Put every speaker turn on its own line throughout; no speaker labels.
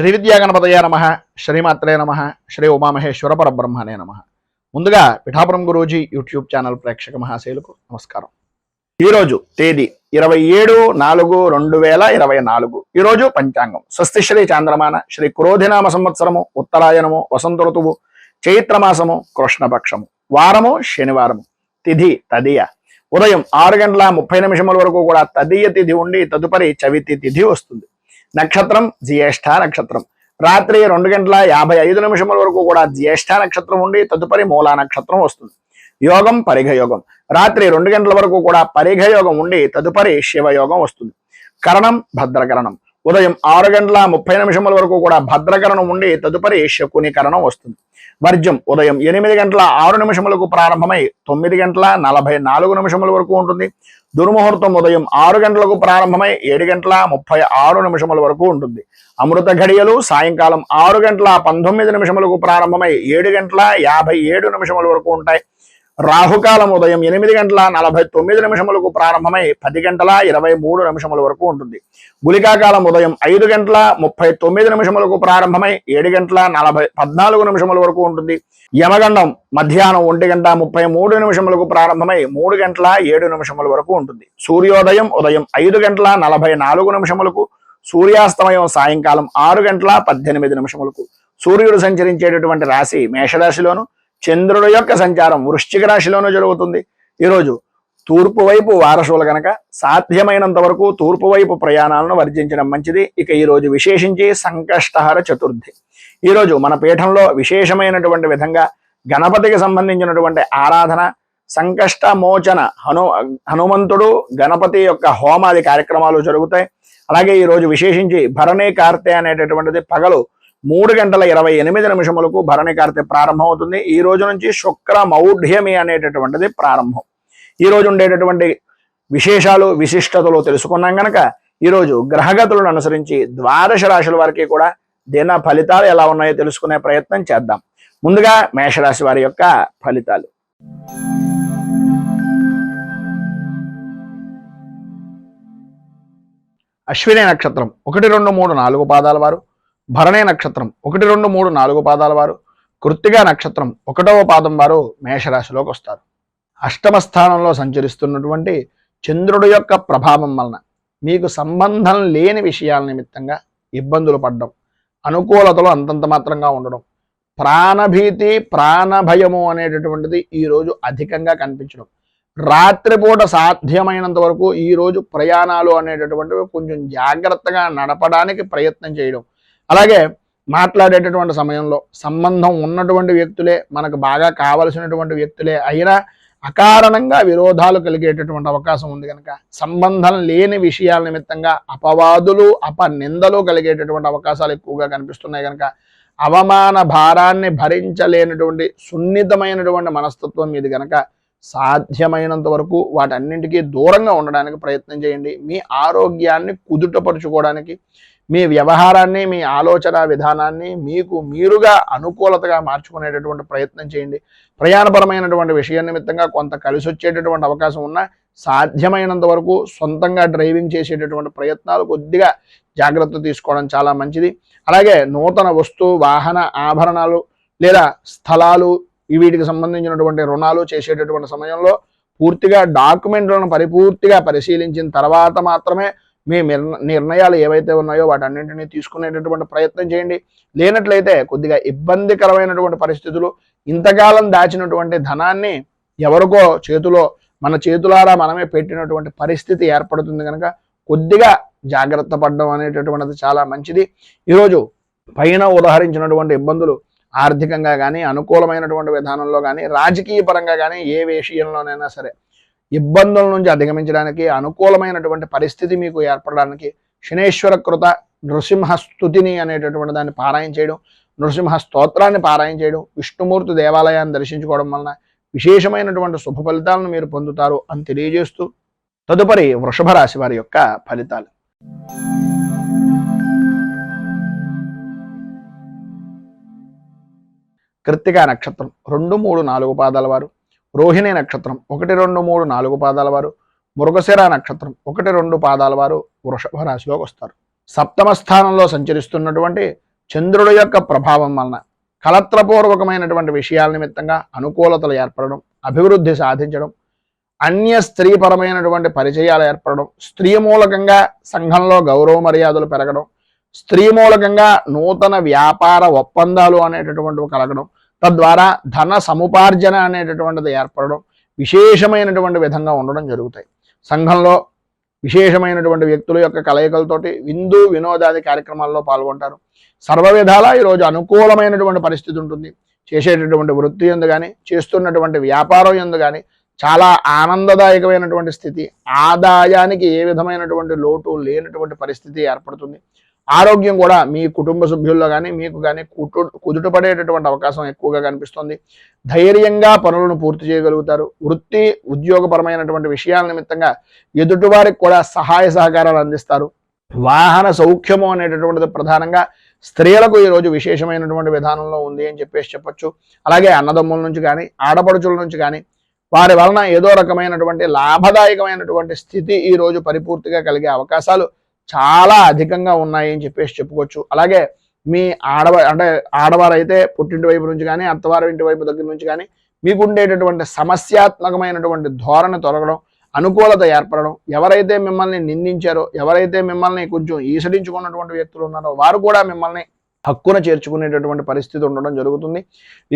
శ్రీ విద్యాగణపతయ నమ, శ్రీమాత్రే నమ, శ్రీ ఉమామహేశ్వర పరబ్రహ్మణే నమ. ముందుగా పిఠాపురం గురూజీ యూట్యూబ్ ఛానల్ ప్రేక్షక మహాశయులకు నమస్కారం. ఈరోజు తేదీ 27/4/2024. ఈరోజు పంచాంగం స్వస్తి శ్రీ చాంద్రమాన శ్రీ క్రోధినామ సంవత్సరము, ఉత్తరాయణము, వసంత ఋతువు, చైత్రమాసము, కృష్ణపక్షము, వారము శనివారము, తిథి తదియ. ఉదయం 6:30 వరకు కూడా తదియ తిథి ఉండి తదుపరి చవితి తిథి వస్తుంది. నక్షత్రం జ్యేష్ఠ నక్షత్రం. రాత్రి 2:55 వరకు కూడా జ్యేష్ఠ నక్షత్రం ఉండి తదుపరి మూలా నక్షత్రం వస్తుంది. యోగం పరిఘ యోగం. రాత్రి 2 గంటల వరకు కూడా పరిఘ యోగం ఉండి తదుపరి శివయోగం వస్తుంది. కరణం భద్రకరణం. ఉదయం 6:30 వరకు కూడా భద్రకరణం ఉండి తదుపరి శకుని కరణం వస్తుంది. వర్జ్యం ఉదయం 8:06 ప్రారంభమై 9:44 వరకు ఉంటుంది. దుర్ముహూర్తం ఉదయం 6 గంటలకు ప్రారంభమై 7:36 వరకు ఉంటుంది. అమృత ఘడియలు సాయంకాలం 6:19 ప్రారంభమై 7:57 వరకు ఉంటాయి. రాహుకాలం ఉదయం 8:49 ప్రారంభమై 10:23 వరకు ఉంటుంది. గుళికాకాలం ఉదయం 5:39 ప్రారంభమై 7:14 వరకు ఉంటుంది. యమగండం మధ్యాహ్నం 1:33 ప్రారంభమై 3:07 వరకు ఉంటుంది. సూర్యోదయం ఉదయం 5:44 సూర్యాస్తమయం సాయంకాలం 6:18 సూర్యుడు సంచరించేటటువంటి రాశి మేషరాశిలోను, చంద్రుడు యొక్క సంచారం వృశ్చిక రాశిలోనూ జరుగుతుంది. ఈరోజు తూర్పు వైపు వారసులు కనుక సాధ్యమైనంత వరకు తూర్పు వైపు ప్రయాణాలను వర్జించడం మంచిది. ఇక ఈరోజు విశేషించి సంకష్టహర చతుర్థి. ఈరోజు మన పీఠంలో విశేషమైనటువంటి విధంగా గణపతికి సంబంధించినటువంటి ఆరాధన, సంకష్ట మోచన, హనుమంతుడు గణపతి యొక్క హోమాది కార్యక్రమాలు జరుగుతాయి. అలాగే ఈరోజు విశేషించి భరణి కార్తె అనేటటువంటిది పగలు 3:28 భరణి కార్తె ప్రారంభం అవుతుంది. ఈ రోజు నుంచి శుక్ర మౌఢ్యమి అనేటటువంటిది ప్రారంభం. ఈ రోజు ఉండేటటువంటి విశేషాలు విశిష్టతలు తెలుసుకున్నాం కనుక ఈరోజు గ్రహగతులను అనుసరించి ద్వాదశ రాశుల వారికి కూడా దిన ఫలితాలు ఎలా ఉన్నాయో తెలుసుకునే ప్రయత్నం చేద్దాం. ముందుగా మేషరాశి వారి యొక్క ఫలితాలు. అశ్విని నక్షత్రం 1, 2, 3, 4 పాదాల వారు, భరణి నక్షత్రం 1, 2, 3, 4 పాదాల వారు, కృత్తికా నక్షత్రం 1వ పాదం వారు మేషరాశిలోకి వస్తారు. అష్టమ స్థానంలో సంచరిస్తున్నటువంటి చంద్రుడి యొక్క ప్రభావం వలన మీకు సంబంధం లేని విషయాల నిమిత్తంగా ఇబ్బందులు పడడం, అనుకూలతలు అంతంత మాత్రంగా ఉండడం, ప్రాణభీతి ప్రాణభయము అనేటటువంటిది ఈరోజు అధికంగా కనిపించడం, రాత్రిపూట సాధ్యమైనంత వరకు ఈరోజు ప్రయాణాలు అనేటటువంటివి కొంచెం జాగ్రత్తగా నడపడానికి ప్రయత్నం చేయడం, అలాగే మాట్లాడేటటువంటి సమయంలో సంబంధం ఉన్నటువంటి వ్యక్తులే, మనకు బాగా కావలసినటువంటి వ్యక్తులే అయినా అకారణంగా విరోధాలు కలిగేటటువంటి అవకాశం ఉంది కనుక సంబంధం లేని విషయాల నిమిత్తంగా అపవాదులు అపనిందలు కలిగేటటువంటి అవకాశాలు ఎక్కువగా కనిపిస్తున్నాయి కనుక అవమాన భారాన్ని భరించలేనటువంటి సున్నితమైనటువంటి మనస్తత్వం మీది కనుక సాధ్యమైనంత వరకు వాటన్నింటికీ దూరంగా ఉండడానికి ప్రయత్నం చేయండి. మీ ఆరోగ్యాన్ని కుదుటపరుచుకోవడానికి, మీ వ్యవహారాన్ని, మీ ఆలోచన విధానాన్ని మీకు మీరుగా అనుకూలతగా మార్చుకునేటటువంటి ప్రయత్నం చేయండి. ప్రయాణపరమైనటువంటి విషయం నిమిత్తంగా కొంత కలిసి వచ్చేటటువంటి అవకాశం ఉన్నా సాధ్యమైనంత వరకు సొంతంగా డ్రైవింగ్ చేసేటటువంటి ప్రయత్నాలు కొద్దిగా జాగ్రత్త తీసుకోవడం చాలా మంచిది. అలాగే నూతన వస్తు వాహన ఆభరణాలు లేదా స్థలాలు వీటికి సంబంధించినటువంటి రుణాలు చేసేటటువంటి సమయంలో పూర్తిగా డాక్యుమెంట్లను పరిపూర్తిగా పరిశీలించిన తర్వాత మాత్రమే మీ నిర్ణయాలు ఏవైతే ఉన్నాయో వాటన్నింటినీ తీసుకునేటటువంటి ప్రయత్నం చేయండి. లేనట్లయితే కొద్దిగా ఇబ్బందికరమైనటువంటి పరిస్థితులు, ఇంతకాలం దాచినటువంటి ధనాన్ని ఎవరికో చేతిలో మన చేతులారా మనమే పెట్టినటువంటి పరిస్థితి ఏర్పడుతుంది కనుక కొద్దిగా జాగ్రత్త పడడం అనేటటువంటిది చాలా మంచిది. ఈరోజు పైన ఉదహరించినటువంటి ఇబ్బందులు ఆర్థికంగా కానీ, అనుకూలమైనటువంటి విధానంలో కానీ, రాజకీయ పరంగా కానీ ఏ విషయంలోనైనా సరే ఇబ్బందుల నుంచి అధిగమించడానికి, అనుకూలమైనటువంటి పరిస్థితి మీకు ఏర్పడడానికి శనేశ్వర కృత నృసింహస్తుతిని అనేటటువంటి దాన్ని పారాయణ చేయడం, నృసింహ స్తోత్రాన్ని పారాయణ చేయడం, విష్ణుమూర్తి దేవాలయాన్ని దర్శించుకోవడం వలన విశేషమైనటువంటి శుభ ఫలితాలను మీరు పొందుతారు అని తెలియజేస్తూ తదుపరి వృషభ రాశి వారి యొక్క ఫలితాలు. కృత్తికా నక్షత్రం 2, 3, 4 పాదాల వారు, రోహిణి నక్షత్రం 1, 2, 3, 4 పాదాల వారు, మృగశిర నక్షత్రం 1, 2 పాదాల వారు వృషభ రాశిలోకి వస్తారు. సప్తమ స్థానంలో సంచరిస్తున్నటువంటి చంద్రుడి యొక్క ప్రభావం వలన కలత్రపూర్వకమైనటువంటి విషయాల నిమిత్తంగా అనుకూలతలు ఏర్పడడం, అభివృద్ధి సాధించడం, అన్య స్త్రీపరమైనటువంటి పరిచయాలు ఏర్పడడం, స్త్రీ మూలకంగా సంఘంలో గౌరవ మర్యాదలు పెరగడం, స్త్రీ మూలకంగా నూతన వ్యాపార ఒప్పందాలు అనేటటువంటివి కలగడం, తద్వారా ధన సముపార్జన అనేటటువంటిది ఏర్పడడం విశేషమైనటువంటి విధంగా ఉండడం జరుగుతాయి. సంఘంలో విశేషమైనటువంటి వ్యక్తుల యొక్క కలయికలతోటి విందు వినోదాది కార్యక్రమాల్లో పాల్గొంటారు. సర్వ విధాలా ఈరోజు అనుకూలమైనటువంటి పరిస్థితి ఉంటుంది. చేసేటటువంటి వృత్తి యందు కానీ, చేస్తున్నటువంటి వ్యాపారం యందు కానీ చాలా ఆనందదాయకమైనటువంటి స్థితి, ఆదాయానికి ఏ విధమైనటువంటి లోటు లేనటువంటి పరిస్థితి ఏర్పడుతుంది. ఆరోగ్యం కూడా మీ కుటుంబ సభ్యుల్లో కానీ మీకు కానీ కుదుటపడేటటువంటి అవకాశం ఎక్కువగా కనిపిస్తుంది. ధైర్యంగా పనులను పూర్తి చేయగలుగుతారు. వృత్తి ఉద్యోగపరమైనటువంటి విషయాల నిమిత్తంగా ఎదుటివారికి కూడా సహాయ సహకారాలు అందిస్తారు. వాహన సౌఖ్యము అనేటటువంటిది ప్రధానంగా స్త్రీలకు ఈరోజు విశేషమైనటువంటి విధానంలో ఉంది అని చెప్పొచ్చు. అలాగే అన్నదమ్ముల నుంచి కానీ, ఆడపడుచుల నుంచి కానీ వారి వలన ఏదో రకమైనటువంటి లాభదాయకమైనటువంటి స్థితి ఈరోజు పరిపూర్తిగా కలిగే అవకాశాలు చాలా అధికంగా ఉన్నాయి అని చెప్పుకోవచ్చు. అలాగే మీ ఆడవారు అయితే పుట్టింటి వైపు నుంచి కానీ, అత్తవారి ఇంటి వైపు దగ్గర నుంచి కానీ మీకు ఉండేటటువంటి సమస్యాత్మకమైనటువంటి ధోరణి తొలగడం, అనుకూలత ఏర్పడడం, ఎవరైతే మిమ్మల్ని నిందించారో, ఎవరైతే మిమ్మల్ని కొంచెం ఈసడించుకున్నటువంటి వ్యక్తులు ఉన్నారో వారు కూడా మిమ్మల్ని హక్కున చేర్చుకునేటటువంటి పరిస్థితి ఉండడం జరుగుతుంది.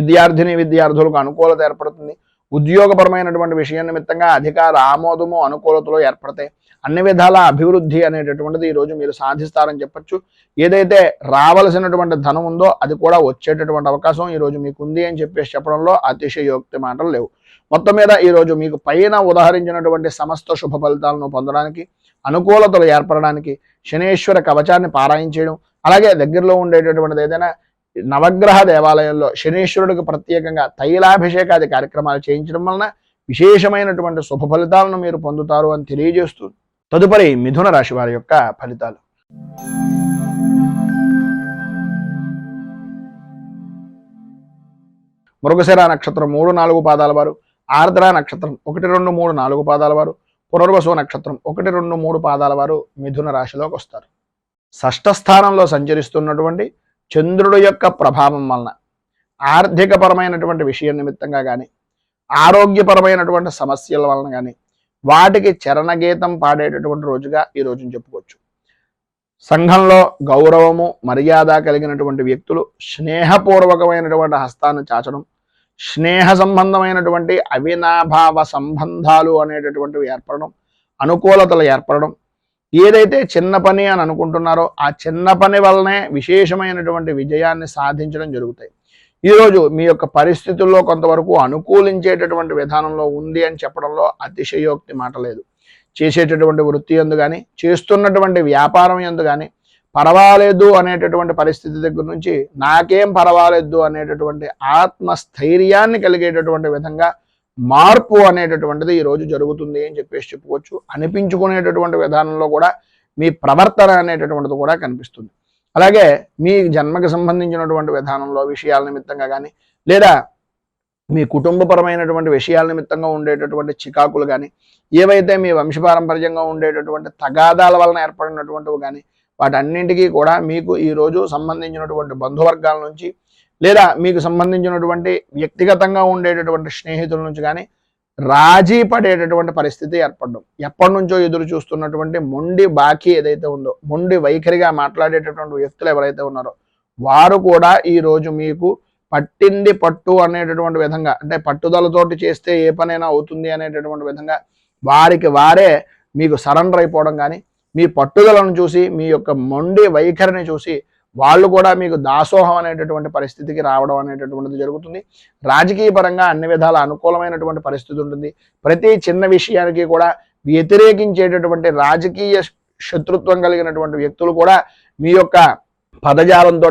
విద్యార్థులకు అనుకూలత ఏర్పడుతుంది. ఉద్యోగపరమైనటువంటి విషయం నిమిత్తంగా అధికార ఆమోదము అనుకూలతలో ఏర్పడతాయి. అన్ని విధాల అభివృద్ధి అనేటటువంటిది ఈరోజు మీరు సాధిస్తారని చెప్పచ్చు. ఏదైతే రావలసినటువంటి ధనం ఉందో అది కూడా వచ్చేటటువంటి అవకాశం ఈరోజు మీకు ఉంది అని చెప్పడంలో అతిశయోక్తి మాటలు లేవు. మొత్తం మీద ఈరోజు మీకు పైన ఉదాహరించినటువంటి సమస్త శుభ ఫలితాలను పొందడానికి, అనుకూలతలు ఏర్పడడానికి శనేశ్వర కవచాన్ని పారాయించడం, అలాగే దగ్గరలో ఉండేటటువంటిది ఏదైనా నవగ్రహ దేవాలయంలో శనీశ్వరుడికి ప్రత్యేకంగా తైలాభిషేకాది కార్యక్రమాలు చేయించడం వలన విశేషమైనటువంటి శుభ ఫలితాలను మీరు పొందుతారు అని తెలియజేస్తూ తదుపరి మిథున రాశి వారి యొక్క ఫలితాలు. మృగశిర నక్షత్రం 3-4 పాదాల వారు, ఆర్ద్ర నక్షత్రం 1, 2, 3, 4 పాదాల వారు, పునర్వసు నక్షత్రం 1, 2, 3 పాదాల వారు మిథున రాశిలోకి వస్తారు. షష్ఠ స్థానంలో సంచరిస్తున్నటువంటి చంద్రుడు యొక్క ప్రభావం వలన ఆర్థికపరమైనటువంటి విషయం నిమిత్తంగా కానీ, ఆరోగ్యపరమైనటువంటి సమస్యల వలన కానీ వాటికి చరణగీతం పాడేటటువంటి రోజుగా ఈ రోజుని చెప్పుకోవచ్చు. సంఘంలో గౌరవము మర్యాద కలిగినటువంటి వ్యక్తులు స్నేహపూర్వకమైనటువంటి హస్తాన్ని చాచడం, స్నేహ సంబంధమైనటువంటి అవినాభావ సంబంధాలు అనేటటువంటివి ఏర్పడడం, అనుకూలతలు ఏర్పడడం, ఏదైతే చిన్న పని అని అనుకుంటున్నారో ఆ చిన్న పని వల్లనే విశేషమైనటువంటి విజయాన్ని సాధించడం జరుగుతాయి. ఈరోజు మీ యొక్క పరిస్థితుల్లో కొంతవరకు అనుకూలించేటటువంటి విధానంలో ఉంది అని చెప్పడంలో అతిశయోక్తి మాట లేదు. చేసేటటువంటి వృత్తి యందు కానీ, చేస్తున్నటువంటి వ్యాపారం యందు కానీ పర్వాలేదు అనేటటువంటి పరిస్థితి దగ్గర నుంచి నాకేం పర్వాలేదు అనేటటువంటి ఆత్మస్థైర్యాన్ని కలిగేటటువంటి విధంగా మార్పు అనేటటువంటిది ఈరోజు జరుగుతుంది అని చెప్పుకోవచ్చు. అనిపించుకునేటటువంటి విధానంలో కూడా మీ ప్రవర్తన అనేటటువంటిది కూడా కనిపిస్తుంది. అలాగే మీ జన్మకి సంబంధించినటువంటి విధానంలో విషయాల నిమిత్తంగా కానీ, లేదా మీ కుటుంబపరమైనటువంటి విషయాల నిమిత్తంగా ఉండేటటువంటి చికాకులు కానీ, ఏవైతే మీ వంశపారంపర్యంగా ఉండేటటువంటి తగాదాల వలన ఏర్పడినటువంటివి కానీ వాటన్నింటికీ కూడా మీకు ఈరోజు సంబంధించినటువంటి బంధువర్గాల నుంచి, లేదా మీకు సంబంధించినటువంటి వ్యక్తిగతంగా ఉండేటటువంటి స్నేహితుల నుంచి కానీ రాజీ పడేటటువంటి పరిస్థితి ఏర్పడడం, ఎప్పటి నుంచో ఎదురు చూస్తున్నటువంటి మొండి బాకీ ఏదైతే ఉందో, మొండి వైఖరిగా మాట్లాడేటటువంటి వ్యక్తులు ఎవరైతే ఉన్నారో వారు కూడా ఈరోజు మీకు పట్టింది పట్టు అనేటటువంటి విధంగా, అంటే పట్టుదలతోటి చేస్తే ఏ పనైనా అవుతుంది అనేటటువంటి విధంగా వారికి వారే మీకు సరెండర్ అయిపోవడం కానీ, మీ పట్టుదలను చూసి, మీ యొక్క మొండి వైఖరిని చూసి వాళ్ళు కూడా మీకు దాసోహం అనేటటువంటి పరిస్థితికి రావడం అనేటటువంటిది జరుగుతుంది. రాజకీయ పరంగా అన్ని విధాల అనుకూలమైనటువంటి పరిస్థితి ఉంటుంది. ప్రతి చిన్న విషయానికి కూడా వ్యతిరేకించేటటువంటి రాజకీయ శత్రుత్వం కలిగినటువంటి వ్యక్తులు కూడా మీ యొక్క పదజాలంతో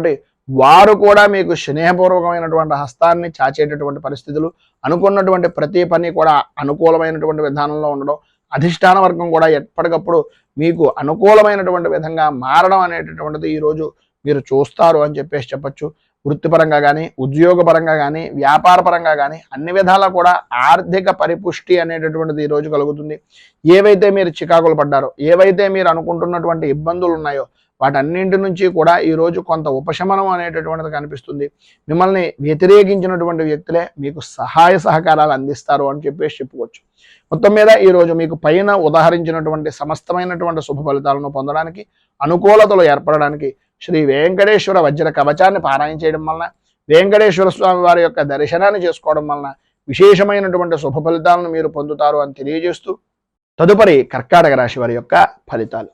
వారు కూడా మీకు స్నేహపూర్వకమైనటువంటి హస్తాన్ని చాచేటటువంటి పరిస్థితులు, అనుకున్నటువంటి ప్రతి పని కూడా అనుకూలమైనటువంటి విధానంలో ఉండడం, అధిష్టాన వర్గం కూడా ఎప్పటికప్పుడు మీకు అనుకూలమైనటువంటి విధంగా మారడం అనేటటువంటిది ఈరోజు మీరు చూస్తారు అని చెప్పచ్చు. వృత్తిపరంగా కానీ, ఉద్యోగపరంగా కానీ, వ్యాపారపరంగా కానీ అన్ని విధాలా కూడా ఆర్థిక పరిపుష్టి అనేటటువంటిది ఈరోజు కలుగుతుంది. ఏవైతే మీరు చికాకులు పడ్డారో, ఏవైతే మీరు అనుకుంటున్నటువంటి ఇబ్బందులు ఉన్నాయో వాటన్నింటి నుంచి కూడా ఈరోజు కొంత ఉపశమనం అనేటటువంటిది కనిపిస్తుంది. మిమ్మల్ని వ్యతిరేకించినటువంటి వ్యక్తులే మీకు సహాయ సహకారాలు అందిస్తారు అని చెప్పేసి చెప్పుకోవచ్చు. మొత్తం మీద ఈరోజు మీకు పైన ఉదాహరించినటువంటి సమస్తమైనటువంటి శుభ ఫలితాలను పొందడానికి, అనుకూలతలు ఏర్పడడానికి శ్రీ వెంకటేశ్వర వజ్ర కవచాన్ని పారాయణ చేయడం వలన, వెంకటేశ్వర స్వామి వారి యొక్క దర్శనాన్ని చేసుకోవడం వలన విశేషమైనటువంటి శుభ ఫలితాలను మీరు పొందుతారు అని తెలియజేస్తూ, తదుపరి కర్కాటక రాశి వారి యొక్క ఫలితాలు.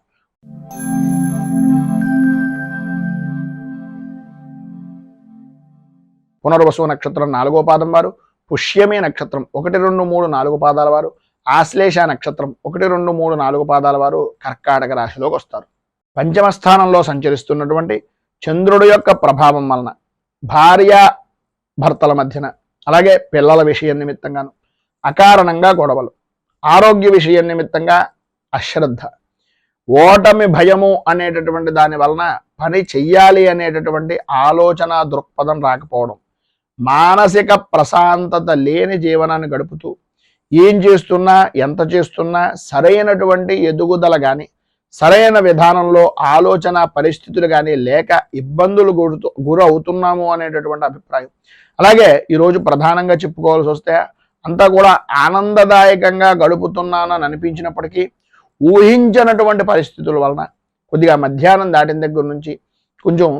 పునర్వసు నక్షత్రం 4వ పాదం వారు, పుష్యమి నక్షత్రం 1, 2, 3, 4 పాదాల వారు, ఆశ్లేష నక్షత్రం 1, 2, 3, 4 పాదాల వారు కర్కాటక రాశిలోకి వస్తారు. పంచమ స్థానంలో సంచరిస్తున్నటువంటి చంద్రుడి యొక్క ప్రభావం వలన భార్య భర్తల మధ్యన, అలాగే పిల్లల విషయం నిమిత్తంగాను అకారణంగా గొడవలు, ఆరోగ్య విషయం నిమిత్తంగా అశ్రద్ధ, ఓటమి భయము అనేటటువంటి దాని వలన పని చెయ్యాలి అనేటటువంటి ఆలోచన దృక్పథం రాకపోవడం, మానసిక ప్రశాంతత లేని జీవనాన్ని గడుపుతూ ఏం చేస్తున్నా ఎంత చేస్తున్నా సరైనటువంటి ఎదుగుదల కానీ, సరైన విధానంలో ఆలోచన పరిస్థితులు కానీ లేక ఇబ్బందులు గురవుతున్నాము అనేటటువంటి అభిప్రాయం. అలాగే ఈరోజు ప్రధానంగా చెప్పుకోవాల్సి వస్తే అంతా కూడా ఆనందదాయకంగా గడుపుతున్నానని అనిపించినప్పటికీ ఊహించినటువంటి పరిస్థితుల వలన కొద్దిగా మధ్యాహ్నం దాటిన దగ్గర నుంచి కొంచెం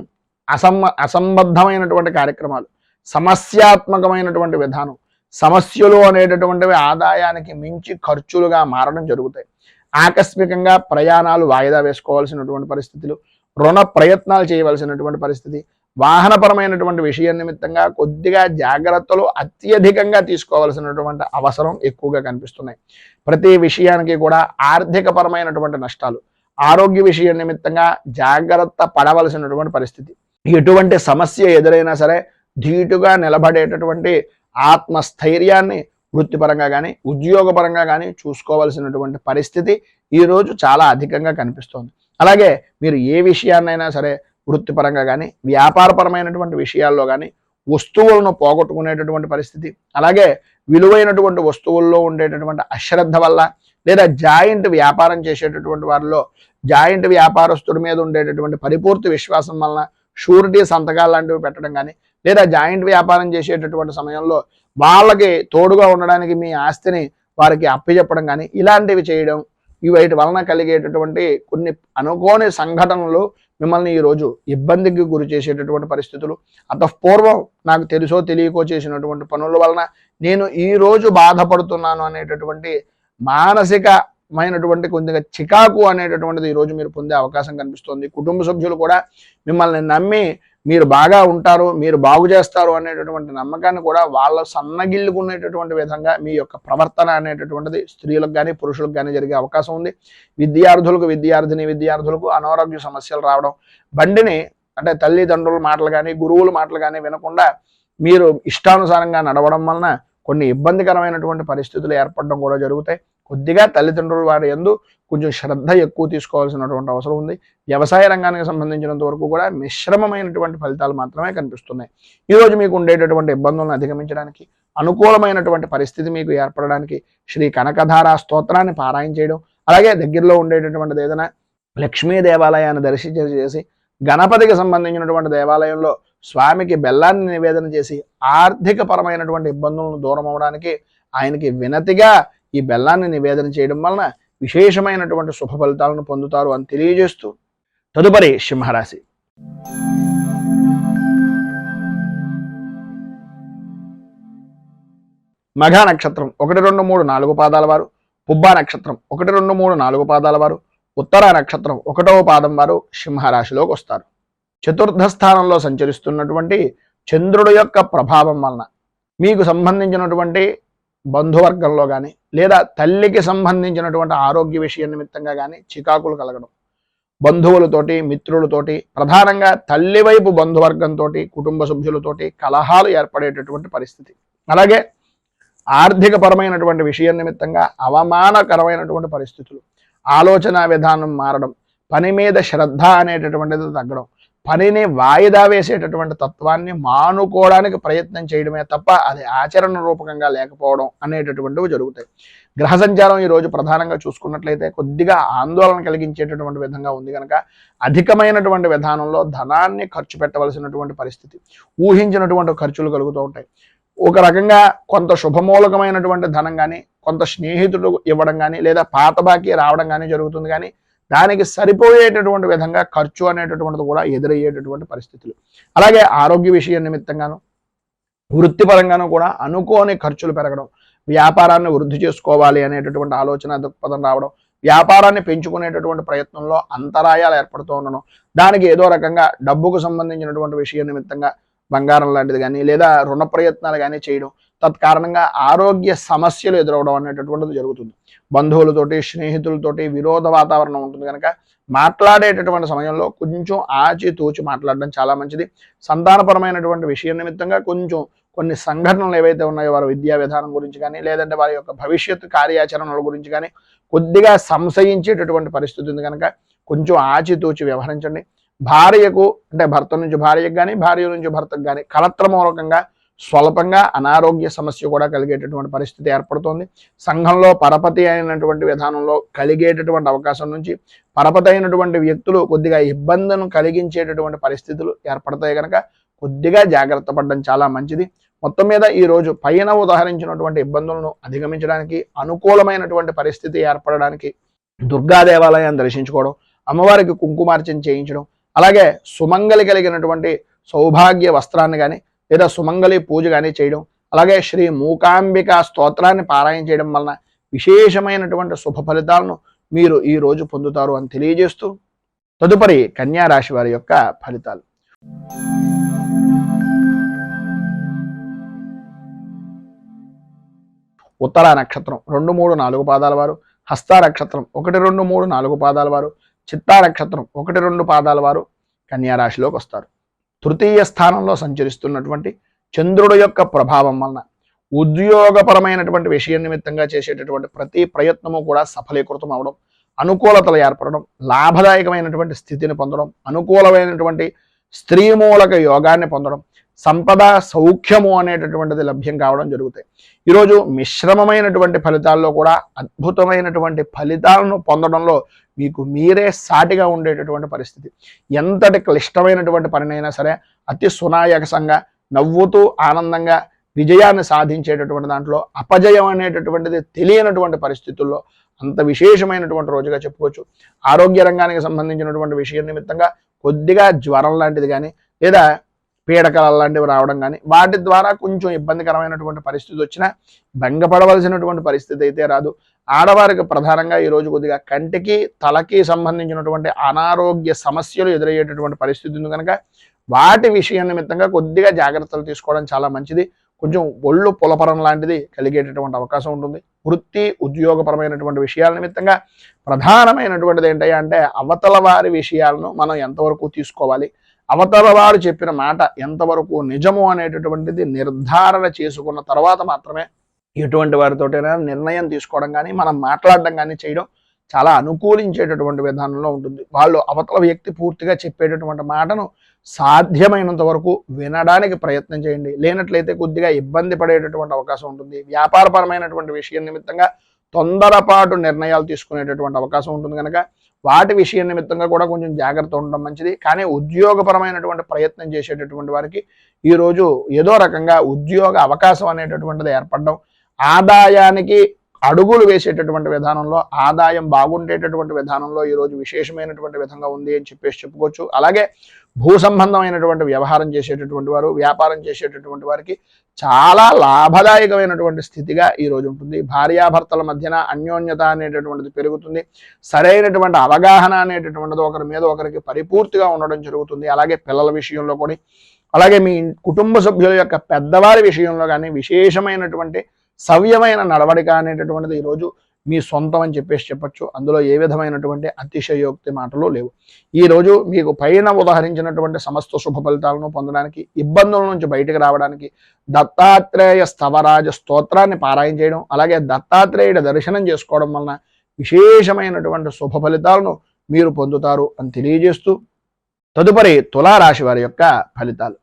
అసంబద్ధమైనటువంటి కార్యక్రమాలు, సమస్యాత్మకమైనటువంటి విధానం, సమస్యలు అనేటటువంటివి ఆదాయానికి మించి ఖర్చులుగా మారడం జరుగుతాయి. ఆకస్మికంగా ప్రయాణాలు వాయిదా వేసుకోవాల్సినటువంటి పరిస్థితులు, రుణ ప్రయత్నాలు చేయవలసినటువంటి పరిస్థితి, వాహనపరమైనటువంటి విషయం నిమిత్తంగా కొద్దిగా జాగ్రత్తలు అత్యధికంగా తీసుకోవాల్సినటువంటి అవసరం ఎక్కువగా కనిపిస్తున్నాయి. ప్రతి విషయానికి కూడా ఆర్థికపరమైనటువంటి నష్టాలు, ఆరోగ్య విషయం నిమిత్తంగా జాగ్రత్త పడవలసినటువంటి పరిస్థితి. ఎటువంటి సమస్య ఎదురైనా సరే ధీటుగా నిలబడేటటువంటి ఆత్మస్థైర్యాన్ని వృత్తిపరంగా కానీ ఉద్యోగపరంగా కానీ చూసుకోవాల్సినటువంటి పరిస్థితి ఈరోజు చాలా అధికంగా కనిపిస్తోంది. అలాగే మీరు ఏ విషయాన్నైనా సరే వృత్తిపరంగా కానీ వ్యాపారపరమైనటువంటి విషయాల్లో కానీ వస్తువులను పోగొట్టుకునేటటువంటి పరిస్థితి, అలాగే విలువైనటువంటి వస్తువుల్లో ఉండేటటువంటి అశ్రద్ధ వల్ల, లేదా జాయింట్ వ్యాపారం చేసేటటువంటి వారిలో జాయింట్ వ్యాపారస్తుడి మీద ఉండేటటువంటి పరిపూర్తి విశ్వాసం వలన షూరిటీ సంతకాలు లాంటివి పెట్టడం కానీ, లేదా జాయింట్ వ్యాపారం చేసేటటువంటి సమయంలో వాళ్ళకి తోడుగా ఉండడానికి మీ ఆస్తిని వారికి అప్పచెప్పడం కానీ ఇలాంటివి చేయడం, వీటి వలన కలిగేటటువంటి కొన్ని అనుకోని సంఘటనలు మిమ్మల్ని ఈరోజు ఇబ్బందికి గురి చేసేటటువంటి పరిస్థితులు, అంతఃపూర్వం నాకు తెలుసో తెలియకో చేసినటువంటి పనుల వలన నేను ఈరోజు బాధపడుతున్నాను అనేటటువంటి మానసికమైనటువంటి కొద్దిగా చికాకు అనేటటువంటిది ఈరోజు మీరు పొందే అవకాశం కనిపిస్తుంది. కుటుంబ సభ్యులు కూడా మిమ్మల్ని నమ్మి మీరు బాగా ఉంటారు, మీరు బాగు చేస్తారు అనేటటువంటి నమ్మకాన్ని కూడా వాళ్ళ సన్నగిల్లుకునేటటువంటి విధంగా మీ యొక్క ప్రవర్తన అనేటటువంటిది స్త్రీలకు కానీ పురుషులకు కానీ జరిగే అవకాశం ఉంది. విద్యార్థులకు అనారోగ్య సమస్యలు రావడం, బండిని అంటే తల్లిదండ్రుల మాటలు కానీ గురువుల మాటలు కానీ వినకుండా మీరు ఇష్టానుసారంగా నడవడం వలన కొన్ని ఇబ్బందికరమైనటువంటి పరిస్థితులు ఏర్పడడం కూడా జరుగుతాయి. కొద్దిగా తల్లిదండ్రుల వారి యందు కొంచెం శ్రద్ధ ఎక్కువ తీసుకోవాల్సినటువంటి అవసరం ఉంది. వ్యవసాయ రంగానికి సంబంధించినంత వరకు కూడా మిశ్రమమైనటువంటి ఫలితాలు మాత్రమే కనిపిస్తున్నాయి. ఈరోజు మీకు ఉండేటటువంటి ఇబ్బందులను అధిగమించడానికి, అనుకూలమైనటువంటి పరిస్థితి మీకు ఏర్పడడానికి శ్రీ కనకధార స్తోత్రాన్ని పారాయణ చేయడం, అలాగే దగ్గరలో ఉండేటటువంటిది ఏదైనా లక్ష్మీ దేవాలయాన్ని దర్శించేసి గణపతికి సంబంధించినటువంటి దేవాలయంలో స్వామికి బెల్లాన్ని నివేదన చేసి ఆర్థిక పరమైనటువంటి ఇబ్బందులను దూరం అవడానికి ఆయనకి వినతిగా ఈ బెల్లాన్ని నివేదన చేయడం వలన విశేషమైనటువంటి శుభ ఫలితాలను పొందుతారు అని తెలియజేస్తూ, తదుపరి సింహరాశి. మఘ నక్షత్రం 1, 2, 3, 4 పాదాల వారు, పుబ్బా నక్షత్రం 1, 2, 3, 4 పాదాల వారు, ఉత్తర నక్షత్రం 1వ పాదం వారు సింహరాశిలోకి వస్తారు. చతుర్థ స్థానంలో సంచరిస్తున్నటువంటి చంద్రుడి యొక్క ప్రభావం వలన మీకు సంబంధించినటువంటి బంధువర్గంలో కానీ, లేదా తల్లికి సంబంధించినటువంటి ఆరోగ్య విషయం నిమిత్తంగా కానీ చికాకులు కలగడం, బంధువులతోటి మిత్రులతోటి ప్రధానంగా తల్లి వైపు బంధువర్గంతో కుటుంబ సభ్యులతోటి కలహాలు ఏర్పడేటటువంటి పరిస్థితి, అలాగే ఆర్థిక పరమైనటువంటి విషయం నిమిత్తంగా అవమానకరమైనటువంటి పరిస్థితులు, ఆలోచన విధానం మారడం, పని మీద శ్రద్ధ అనేటటువంటిది తగ్గడం, పనిని వాయిదా వేసేటటువంటి తత్వాన్ని మానుకోవడానికి ప్రయత్నం చేయడమే తప్ప అది ఆచరణ రూపకంగా లేకపోవడం అనేటటువంటివి జరుగుతాయి. గ్రహ సంచారం ఈరోజు ప్రధానంగా చూసుకున్నట్లయితే కొద్దిగా ఆందోళన కలిగించేటటువంటి విధంగా ఉంది కనుక అధికమైనటువంటి విధానంలో ధనాన్ని ఖర్చు పెట్టవలసినటువంటి పరిస్థితి, ఊహించినటువంటి ఖర్చులు కలుగుతూ ఉంటాయి. ఒక రకంగా కొంత శుభమూలకమైనటువంటి ధనం కానీ, కొంత స్నేహితుడు ఇవ్వడం కానీ, లేదా పాత బాకీ రావడం కానీ జరుగుతుంది. కానీ దానికి సరిపోయేటటువంటి విధంగా ఖర్చు అనేటటువంటిది కూడా ఎదురయ్యేటటువంటి పరిస్థితులు. అలాగే ఆరోగ్య విషయం నిమిత్తంగాను, వృత్తిపరంగాను కూడా అనుకోని ఖర్చులు పెరగడం, వ్యాపారాన్ని వృద్ధి చేసుకోవాలి అనేటటువంటి ఆలోచన దృక్పథం రావడం, వ్యాపారాన్ని పెంచుకునేటటువంటి ప్రయత్నంలో అంతరాయాలు ఏర్పడుతూ ఉండడం, దానికి ఏదో రకంగా డబ్బుకు సంబంధించినటువంటి విషయం నిమిత్తంగా బంగారం లాంటిది కానీ, లేదా రుణ ప్రయత్నాలు కానీ చేయడం, తత్కారణంగా ఆరోగ్య సమస్యలు ఎదురవడం అనేటటువంటిది జరుగుతుంది. బంధువులతోటి, స్నేహితులతోటి విరోధ వాతావరణం ఉంటుంది కనుక మాట్లాడేటటువంటి సమయంలో కొంచెం ఆచితూచి మాట్లాడడం చాలా మంచిది. సంతానపరమైనటువంటి విషయం నిమిత్తంగా కొంచెం కొన్ని సంఘటనలు ఏవైతే ఉన్నాయో వారి విద్యా విధానం గురించి కానీ, లేదంటే వారి యొక్క భవిష్యత్తు కార్యాచరణల గురించి కానీ కొద్దిగా సంశయించేటటువంటి పరిస్థితి ఉంది కనుక కొంచెం ఆచితూచి వ్యవహరించండి. భార్యకు అంటే భర్త నుంచి భార్యకు కానీ, భార్య నుంచి భర్తకు కానీ కలత్రమూలకంగా స్వల్పంగా అనారోగ్య సమస్య కూడా కలిగేటటువంటి పరిస్థితి ఏర్పడుతోంది. సంఘంలో పరపతి అయినటువంటి విధానంలో కలిగేటటువంటి అవకాశం నుంచి పరపతి అయినటువంటి వ్యక్తులు కొద్దిగా ఇబ్బందులను కలిగించేటటువంటి పరిస్థితులు ఏర్పడతాయి కనుక కొద్దిగా జాగ్రత్త పడడం చాలా మంచిది. మొత్తం మీద ఈరోజు పైన ఉదాహరించినటువంటి ఇబ్బందులను అధిగమించడానికి, అనుకూలమైనటువంటి పరిస్థితి ఏర్పడడానికి దుర్గా దేవాలయాన్ని దర్శించుకోవడం, అమ్మవారికి కుంకుమార్చన చేయించడం, అలాగే సుమంగలి కలిగినటువంటి సౌభాగ్య వస్త్రాన్ని కానీ, లేదా సుమంగళి పూజ కానీ చేయడం, అలాగే శ్రీ మూకాంబిక స్తోత్రాన్ని పారాయణ చేయడం వలన విశేషమైనటువంటి శుభ ఫలితాలను మీరు ఈ రోజు పొందుతారు అని తెలియజేస్తూ తదుపరి కన్యా రాశి వారి యొక్క ఫలితాలు. ఉత్తర నక్షత్రం 2, 3, 4 పాదాల వారు, హస్త నక్షత్రం 1, 2, 3, 4 పాదాల వారు, చిత్తా నక్షత్రం 1, 2 పాదాల వారు కన్యా రాశిలోకి వస్తారు. తృతీయ స్థానంలో సంచరిస్తున్నటువంటి చంద్రుడు యొక్క ప్రభావం వలన ఉద్యోగపరమైనటువంటి విషయం నిమిత్తంగా చేసేటటువంటి ప్రతి ప్రయత్నము కూడా సఫలీకృతం అవడం, అనుకూలతలు ఏర్పడడం, లాభదాయకమైనటువంటి స్థితిని పొందడం, అనుకూలమైనటువంటి స్త్రీమూలక యోగాన్ని పొందడం, సంపద సౌఖ్యము అనేటటువంటిది లభ్యం కావడం జరుగుతాయి. ఈరోజు మిశ్రమమైనటువంటి ఫలితాల్లో కూడా అద్భుతమైనటువంటి ఫలితాలను పొందడంలో మీకు మీరే సాటిగా ఉండేటటువంటి పరిస్థితి. ఎంతటి క్లిష్టమైనటువంటి పనినైనా సరే అతి సునాయాసంగా నవ్వుతూ ఆనందంగా విజయాన్ని సాధించేటటువంటి దాంట్లో అపజయం అనేటటువంటిది తెలియనటువంటి పరిస్థితుల్లో అంత విశేషమైనటువంటి రోజుగా చెప్పుకోవచ్చు. ఆరోగ్య రంగానికి సంబంధించినటువంటి విషయం నిమిత్తంగా కొద్దిగా జ్వరం లాంటిది కానీ, లేదా పీడకల లాంటివి రావడం కానీ, వాటి ద్వారా కొంచెం ఇబ్బందికరమైనటువంటి పరిస్థితి వచ్చినా భంగపడవలసినటువంటి పరిస్థితి అయితే రాదు. ఆడవారికి ప్రధానంగా ఈరోజు కొద్దిగా కంటికి తలకి సంబంధించినటువంటి అనారోగ్య సమస్యలు ఎదురయ్యేటటువంటి పరిస్థితి ఉంది కనుక వాటి విషయం నిమిత్తంగా కొద్దిగా జాగ్రత్తలు తీసుకోవడం చాలా మంచిది. కొంచెం ఒళ్ళు పులపరం లాంటిది కలిగేటటువంటి అవకాశం ఉంటుంది. వృత్తి ఉద్యోగపరమైనటువంటి విషయాల నిమిత్తంగా ప్రధానమైనటువంటిది ఏంటంటే అవతల వారి విషయాలను మనం ఎంతవరకు తీసుకోవాలి, అవతల వారు చెప్పిన మాట ఎంతవరకు నిజము అనేటటువంటిది నిర్ధారణ చేసుకున్న తర్వాత మాత్రమే ఎటువంటి వారితోటైనా నిర్ణయం తీసుకోవడం కానీ, మనం మాట్లాడడం కానీ చేయడం చాలా అనుకూలించేటటువంటి విధానంలో ఉంటుంది. వాళ్ళు అవతల వ్యక్తి పూర్తిగా చెప్పేటటువంటి మాటను సాధ్యమైనంత వరకు వినడానికి ప్రయత్నం చేయండి. లేనట్లయితే కొద్దిగా ఇబ్బంది పడేటటువంటి అవకాశం ఉంటుంది. వ్యాపారపరమైనటువంటి విషయం నిమిత్తంగా తొందరపాటు నిర్ణయాలు తీసుకునేటటువంటి అవకాశం ఉంటుంది కనుక వాటి విషయం నిమిత్తంగా కూడా కొంచెం జాగ్రత్త ఉండడం మంచిది. కానీ ఉద్యోగపరమైనటువంటి ప్రయత్నం చేసేటటువంటి వారికి ఈరోజు ఏదో రకంగా ఉద్యోగ అవకాశం అనేటటువంటిది ఏర్పడడం, ఆదాయానికి అడుగులు వేసేటటువంటి విధానంలో, ఆదాయం బాగుండేటటువంటి విధానంలో ఈరోజు విశేషమైనటువంటి విధంగా ఉంది అని చెప్పుకోవచ్చు. అలాగే భూ సంబంధమైనటువంటి వ్యవహారం చేసేటటువంటి వారు, వ్యాపారం చేసేటటువంటి వారికి చాలా లాభదాయకమైనటువంటి స్థితిగా ఈరోజు ఉంటుంది. భార్యాభర్తల మధ్యన అన్యోన్యత అనేటటువంటిది పెరుగుతుంది. సరైనటువంటి అవగాహన అనేటటువంటిది ఒకరి మీద ఒకరికి పరిపూర్తిగా ఉండడం జరుగుతుంది. అలాగే పిల్లల విషయంలో కూడా, అలాగే మీ కుటుంబ సభ్యుల యొక్క పెద్దవారి విషయంలో కానీ విశేషమైనటువంటి సవ్యమైన నడవడిక అనేటటువంటిది ఈరోజు మీ సొంతం అని చెప్పొచ్చు. అందులో ఏ విధమైనటువంటి అతిశయోక్తి మాటలు లేవు. ఈరోజు మీకు పైన ఉదాహరించినటువంటి సమస్త శుభ ఫలితాలను పొందడానికి, ఇబ్బందుల నుంచి బయటకు రావడానికి దత్తాత్రేయ స్థవరాజ స్తోత్రాన్ని పారాయణ చేయడం, అలాగే దత్తాత్రేయుడి దర్శనం చేసుకోవడం వలన విశేషమైనటువంటి శుభ ఫలితాలను మీరు పొందుతారు అని తెలియజేస్తూ తదుపరి తులారాశి వారి యొక్క ఫలితాలు.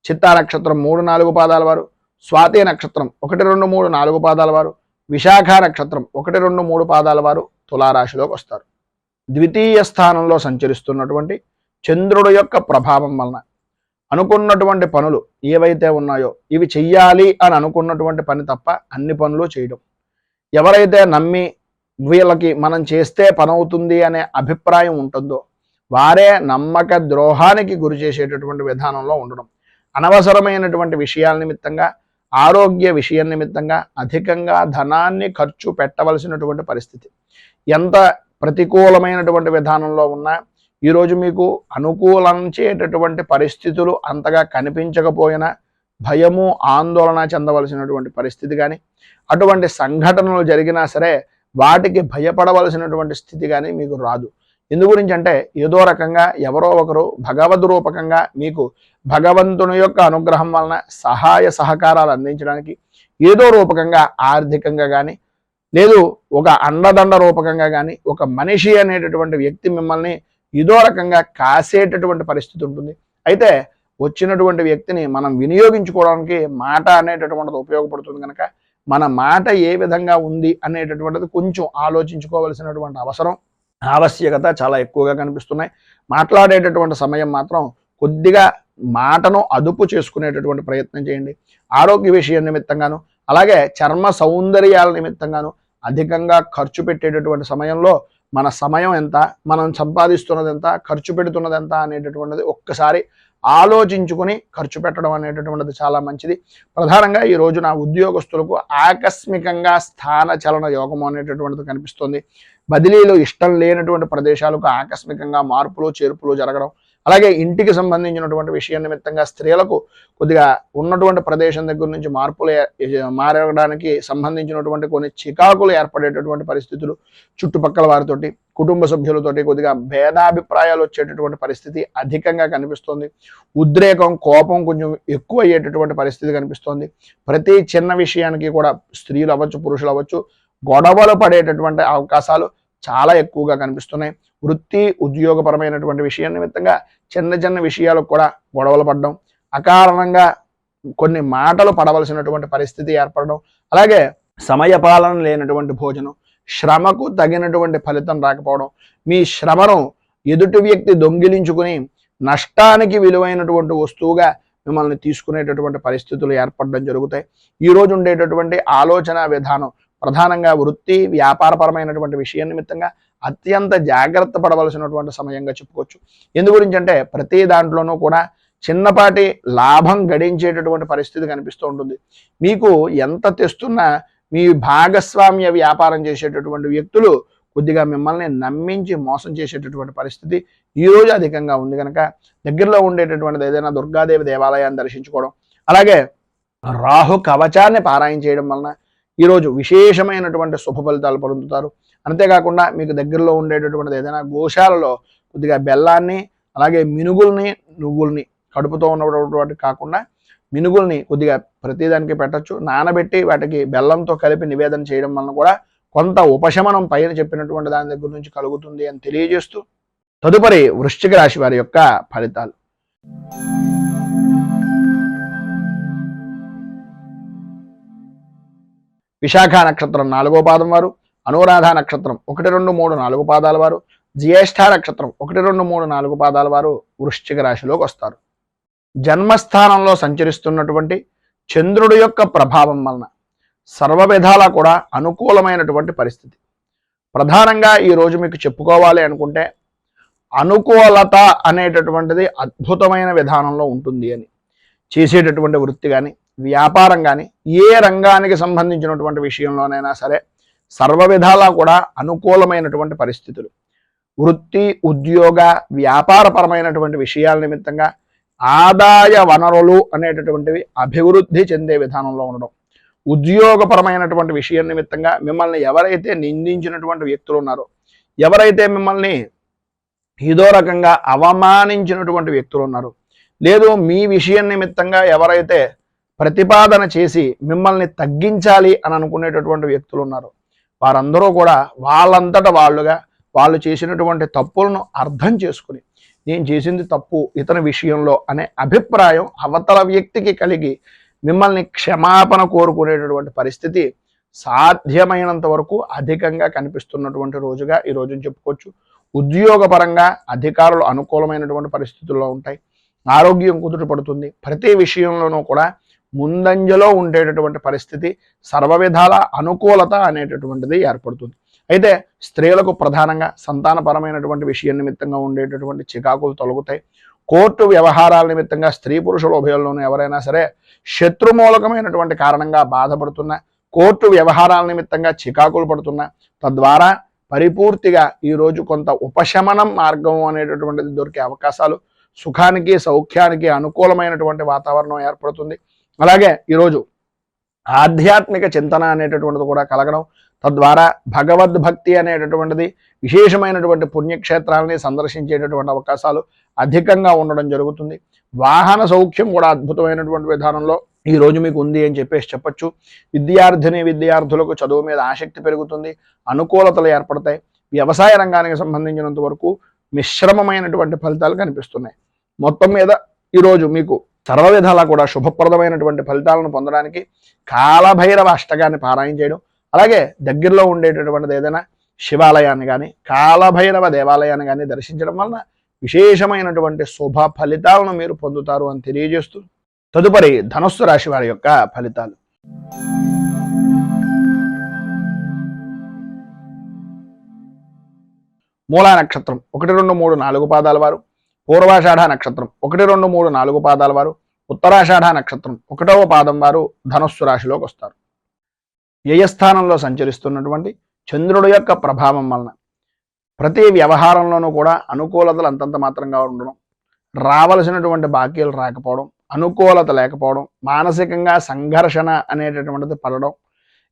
చిత్తా నక్షత్రం 3, 4 పాదాల వారు, స్వాతి నక్షత్రం 1, 2, 3, 4 పాదాల వారు, విశాఖ నక్షత్రం 1, 2, 3 పాదాల వారు తులారాశిలోకి వస్తారు. ద్వితీయ స్థానంలో సంచరిస్తున్నటువంటి చంద్రుడు యొక్క ప్రభావం వలన అనుకున్నటువంటి పనులు ఏవైతే ఉన్నాయో ఇవి చెయ్యాలి అని అనుకున్నటువంటి పని తప్ప అన్ని పనులు చేయడం, ఎవరైతే నమ్మి వీళ్ళకి మనం చేస్తే పని అవుతుంది అనే అభిప్రాయం ఉంటుందో వారే నమ్మక ద్రోహానికి గురి చేసేటటువంటి విధానంలో ఉండడం, అనవసరమైనటువంటి విషయాల నిమిత్తంగా, ఆరోగ్య విషయం నిమిత్తంగా అధికంగా ధనాన్ని ఖర్చు పెట్టవలసినటువంటి పరిస్థితి. ఎంత ప్రతికూలమైనటువంటి విధానంలో ఉన్నా ఈరోజు మీకు అనుకూలించేటటువంటి పరిస్థితులు అంతగా కనిపించకపోయినా భయము, ఆందోళన చెందవలసినటువంటి పరిస్థితి కానీ, అటువంటి సంఘటనలు జరిగినా సరే వాటికి భయపడవలసినటువంటి స్థితి కానీ మీకు రాదు. ఎందు గురించి అంటే ఏదో రకంగా ఎవరో ఒకరు భగవద్ రూపకంగా మీకు భగవంతుని యొక్క అనుగ్రహం వలన సహాయ సహకారాలు అందించడానికి ఏదో రూపకంగా ఆర్థికంగా కానీ, లేదు ఒక అండదండ రూపకంగా కానీ ఒక మనిషి అనేటటువంటి వ్యక్తి మిమ్మల్ని ఏదో రకంగా కాసేటటువంటి పరిస్థితి ఉంటుంది. అయితే వచ్చినటువంటి వ్యక్తిని మనం వినియోగించుకోవడానికి మాట అనేటటువంటిది ఉపయోగపడుతుంది కనుక మన మాట ఏ విధంగా ఉంది అనేటటువంటిది కొంచెం ఆలోచించుకోవలసినటువంటి ఆవశ్యకత చాలా ఎక్కువగా కనిపిస్తున్నాయి. మాట్లాడేటటువంటి సమయం మాత్రం కొద్దిగా మాటను అదుపు చేసుకునేటటువంటి ప్రయత్నం చేయండి. ఆరోగ్య విషయం నిమిత్తంగాను, అలాగే చర్మ సౌందర్యాల నిమిత్తంగాను అధికంగా ఖర్చు పెట్టేటటువంటి సమయంలో మన సమయం ఎంత, మనం సంపాదిస్తున్నది ఎంత, ఖర్చు పెడుతున్నది ఎంత అనేటటువంటిది ఒక్కసారి ఆలోచించుకొని ఖర్చు పెట్టడం అనేటటువంటిది చాలా మంచిది. ప్రధానంగా ఈ రోజున ఉద్యోగస్తులకు ఆకస్మికంగా స్థాన చలన యోగం అనేటటువంటిది కనిపిస్తుంది. బదిలీలు ఇష్టం లేనటువంటి ప్రదేశాలకు ఆకస్మికంగా మార్పులు చేర్పులు జరగడం, అలాగే ఇంటికి సంబంధించినటువంటి విషయం నిమిత్తంగా స్త్రీలకు కొద్దిగా ఉన్నటువంటి ప్రదేశం దగ్గర నుంచి మార్పులు మారడానికి సంబంధించినటువంటి కొన్ని చికాకులు ఏర్పడేటటువంటి పరిస్థితులు, చుట్టుపక్కల వారితోటి, కుటుంబ సభ్యులతోటి కొద్దిగా భేదాభిప్రాయాలు వచ్చేటటువంటి పరిస్థితి అధికంగా కనిపిస్తోంది. ఉద్రేకం, కోపం కొంచెం ఎక్కువ అయ్యేటటువంటి పరిస్థితి కనిపిస్తోంది. ప్రతి చిన్న విషయానికి కూడా స్త్రీలు అవ్వచ్చు, పురుషులు అవ్వచ్చు, గొడవలు పడేటటువంటి అవకాశాలు చాలా ఎక్కువగా కనిపిస్తున్నాయి. వృత్తి ఉద్యోగపరమైనటువంటి విషయం నిమిత్తంగా చిన్న చిన్న విషయాలకు కూడా గొడవలు పడడం, అకారణంగా కొన్ని మాటలు పడవలసినటువంటి పరిస్థితి ఏర్పడడం, అలాగే సమయపాలన లేనటువంటి భోజనం, శ్రమకు తగినటువంటి ఫలితం రాకపోవడం, మీ శ్రమను ఎదుటి వ్యక్తి దొంగిలించుకుని నష్టానికి విలువైనటువంటి వస్తువుగా మిమ్మల్ని తీసుకునేటటువంటి పరిస్థితులు ఏర్పడడం జరుగుతాయి. ఈరోజు ఉండేటటువంటి ఆలోచన విధానం ప్రధానంగా వృత్తి వ్యాపారపరమైనటువంటి విషయం నిమిత్తంగా అత్యంత జాగ్రత్త పడవలసినటువంటి సమయంగా చెప్పుకోవచ్చు. ఎందు గురించి అంటే ప్రతి దాంట్లోనూ కూడా చిన్నపాటి లాభం గడించేటటువంటి పరిస్థితి కనిపిస్తూ ఉంటుంది. మీకు ఎంత తెస్తున్నా మీ భాగస్వామ్య వ్యాపారం చేసేటటువంటి వ్యక్తులు కొద్దిగా మిమ్మల్ని నమ్మించి మోసం చేసేటటువంటి పరిస్థితి ఈరోజు అధికంగా ఉంది కనుక దగ్గరలో ఉండేటటువంటిది ఏదైనా దుర్గాదేవి దేవాలయాన్ని దర్శించుకోవడం, అలాగే రాహు కవచాన్ని పారాయణ చేయడం వలన ఈరోజు విశేషమైనటువంటి శుభ ఫలితాలు పొందుతారు. అంతేకాకుండా మీకు దగ్గరలో ఉండేటటువంటిది ఏదైనా గోశాలలో కొద్దిగా బెల్లాన్ని, అలాగే మినుగుల్ని, నువ్వుల్ని కడుపుతో ఉన్నటువంటి కాకుండా మినుగుల్ని కొద్దిగా ప్రతిదానికి పెట్టచ్చు. నానబెట్టి వాటికి బెల్లంతో కలిపి నివేదన చేయడం వలన కూడా కొంత ఉపశమనం పైన చెప్పినటువంటి దాని దగ్గర నుంచి కలుగుతుంది అని తెలియజేస్తూ తదుపరి వృశ్చిక రాశి వారి యొక్క ఫలితాలు. విశాఖ నక్షత్రం 4వ పాదం వారు, అనురాధ నక్షత్రం 1, 2, 3, 4 పాదాల వారు, జ్యేష్ఠ నక్షత్రం 1, 2, 3, 4 పాదాల వారు వృశ్చిక రాశిలోకి వస్తారు. జన్మస్థానంలో సంచరిస్తున్నటువంటి చంద్రుడి యొక్క ప్రభావం వలన సర్వ విధాలా కూడా అనుకూలమైనటువంటి పరిస్థితి. ప్రధానంగా ఈరోజు మీకు చెప్పుకోవాలి అనుకుంటే అనుకూలత అనేటటువంటిది అద్భుతమైన విధానంలో ఉంటుంది అని. చేసేటటువంటి వృత్తి కానీ, వ్యాపారం కానీ, ఏ రంగానికి సంబంధించినటువంటి విషయంలోనైనా సరే సర్వ విధాలా కూడా అనుకూలమైనటువంటి పరిస్థితులు. వృత్తి ఉద్యోగ వ్యాపారపరమైనటువంటి విషయాల నిమిత్తంగా ఆదాయ వనరులు అనేటటువంటివి అభివృద్ధి చెందే విధానంలో ఉండడం, ఉద్యోగపరమైనటువంటి విషయం నిమిత్తంగా మిమ్మల్ని ఎవరైతే నిందించినటువంటి వ్యక్తులు ఉన్నారో, ఎవరైతే మిమ్మల్ని ఏదో రకంగా అవమానించినటువంటి వ్యక్తులు ఉన్నారు, లేదు మీ విషయం నిమిత్తంగా ఎవరైతే ప్రతిపాదన చేసి మిమ్మల్ని తగ్గించాలి అని అనుకునేటటువంటి వ్యక్తులు ఉన్నారు, వారందరూ కూడా వాళ్ళంతట వాళ్ళుగా వాళ్ళు చేసినటువంటి తప్పులను అర్థం చేసుకుని నేను చేసింది తప్పు ఇతని విషయంలో అనే అభిప్రాయం అవతల వ్యక్తికి కలిగి మిమ్మల్ని క్షమాపణ కోరుకునేటటువంటి పరిస్థితి సాధ్యమైనంత వరకు అధికంగా కనిపిస్తున్నటువంటి రోజుగా ఈ రోజుని చెప్పుకోవచ్చు. ఉద్యోగపరంగా అధికారులు అనుకూలమైనటువంటి పరిస్థితుల్లో ఉంటాయి. ఆరోగ్యం కుదుట పడుతుంది. ప్రతి విషయంలోనూ కూడా ముందంజలో ఉండేటటువంటి పరిస్థితి, సర్వవిధాల అనుకూలత అనేటటువంటిది ఏర్పడుతుంది. అయితే స్త్రీలకు ప్రధానంగా సంతానపరమైనటువంటి విషయం నిమిత్తంగా ఉండేటటువంటి చికాకులు తొలగుతాయి. కోర్టు వ్యవహారాల నిమిత్తంగా స్త్రీ పురుషుల ఉభయంలోనూ ఎవరైనా సరే శత్రుమూలకమైనటువంటి కారణంగా బాధపడుతున్నా, కోర్టు వ్యవహారాల నిమిత్తంగా చికాకులు పడుతున్నా, తద్వారా పరిపూర్తిగా ఈరోజు కొంత ఉపశమనం మార్గం అనేటటువంటిది దొరికే అవకాశాలు, సుఖానికి సౌఖ్యానికి అనుకూలమైనటువంటి వాతావరణం ఏర్పడుతుంది. అలాగే ఈరోజు ఆధ్యాత్మిక చింతన అనేటటువంటిది కూడా కలగడం, తద్వారా భగవద్భక్తి అనేటటువంటిది విశేషమైనటువంటి పుణ్యక్షేత్రాలని సందర్శించేటటువంటి అవకాశాలు అధికంగా ఉండడం జరుగుతుంది. వాహన సౌఖ్యం కూడా అద్భుతమైనటువంటి విధానంలో ఈ రోజు మీకు ఉంది అని చెప్పొచ్చు. విద్యార్థులకు చదువు మీద ఆసక్తి పెరుగుతుంది, అనుకూలతలు ఏర్పడతాయి. వ్యవసాయ రంగానికి సంబంధించినంత వరకు మిశ్రమమైనటువంటి ఫలితాలు కనిపిస్తున్నాయి. మొత్తం మీద ఈరోజు మీకు సర్వ విధాలా కూడా శుభప్రదమైనటువంటి ఫలితాలను పొందడానికి కాలభైరవ అష్టకాన్ని పారాయణ చేయడం, అలాగే దగ్గరలో ఉండేటటువంటిది ఏదైనా శివాలయాన్ని కానీ కాలభైరవ దేవాలయాన్ని కానీ దర్శించడం వలన విశేషమైనటువంటి శుభ ఫలితాలను మీరు పొందుతారు అని తెలియజేస్తూ తదుపరి ధనుస్సు రాశి వారి యొక్క ఫలితాలు. మూలా నక్షత్రం 1, 2, 3, 4 పాదాల వారు, పూర్వాషాఢ నక్షత్రం 1, 2, 3, 4 పాదాల వారు, ఉత్తరాషాఢ నక్షత్రం 1వ పాదం వారు ధనుస్సు రాశిలోకి వస్తారు. వ్యయస్థానంలో సంచరిస్తున్నటువంటి చంద్రుడి యొక్క ప్రభావం వలన ప్రతి వ్యవహారంలోనూ కూడా అనుకూలతలు అంతంత మాత్రంగా ఉండడం, రావలసినటువంటి బాకీలు రాకపోవడం, అనుకూలత లేకపోవడం, మానసికంగా సంఘర్షణ అనేటటువంటిది పడడం,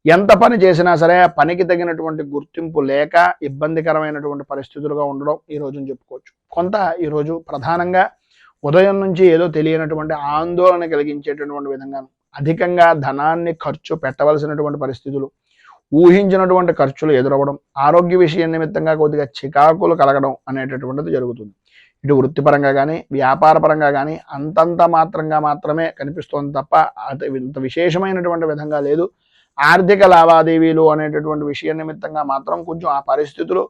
ఎంత పని చేసినా సరే పనికి తగినటువంటి గుర్తింపు లేక ఇబ్బందికరమైనటువంటి పరిస్థితులుగా ఉండడం ఈ రోజుని చెప్పుకోవచ్చు. కొంత ఈరోజు ప్రధానంగా ఉదయం నుంచి ఏదో తెలియనటువంటి ఆందోళన కలిగించేటటువంటి విధంగా అధికంగా ధనాన్ని ఖర్చు పెట్టవలసినటువంటి పరిస్థితులు, ఊహించినటువంటి ఖర్చులు ఎదురవ్వడం, ఆరోగ్య విషయం నిమిత్తంగా కొద్దిగా చికాకులు కలగడం అనేటటువంటిది జరుగుతుంది. ఇటు వృత్తిపరంగా కానీ వ్యాపారపరంగా కానీ అంతంత మాత్రమే కనిపిస్తోంది తప్ప ఇంత విశేషమైనటువంటి విధంగా లేదు. ఆర్థిక లావాదేవీలు అనేటటువంటి విషయం నిమిత్తంగా మాత్రం కొంచెం ఆ పరిస్థితులు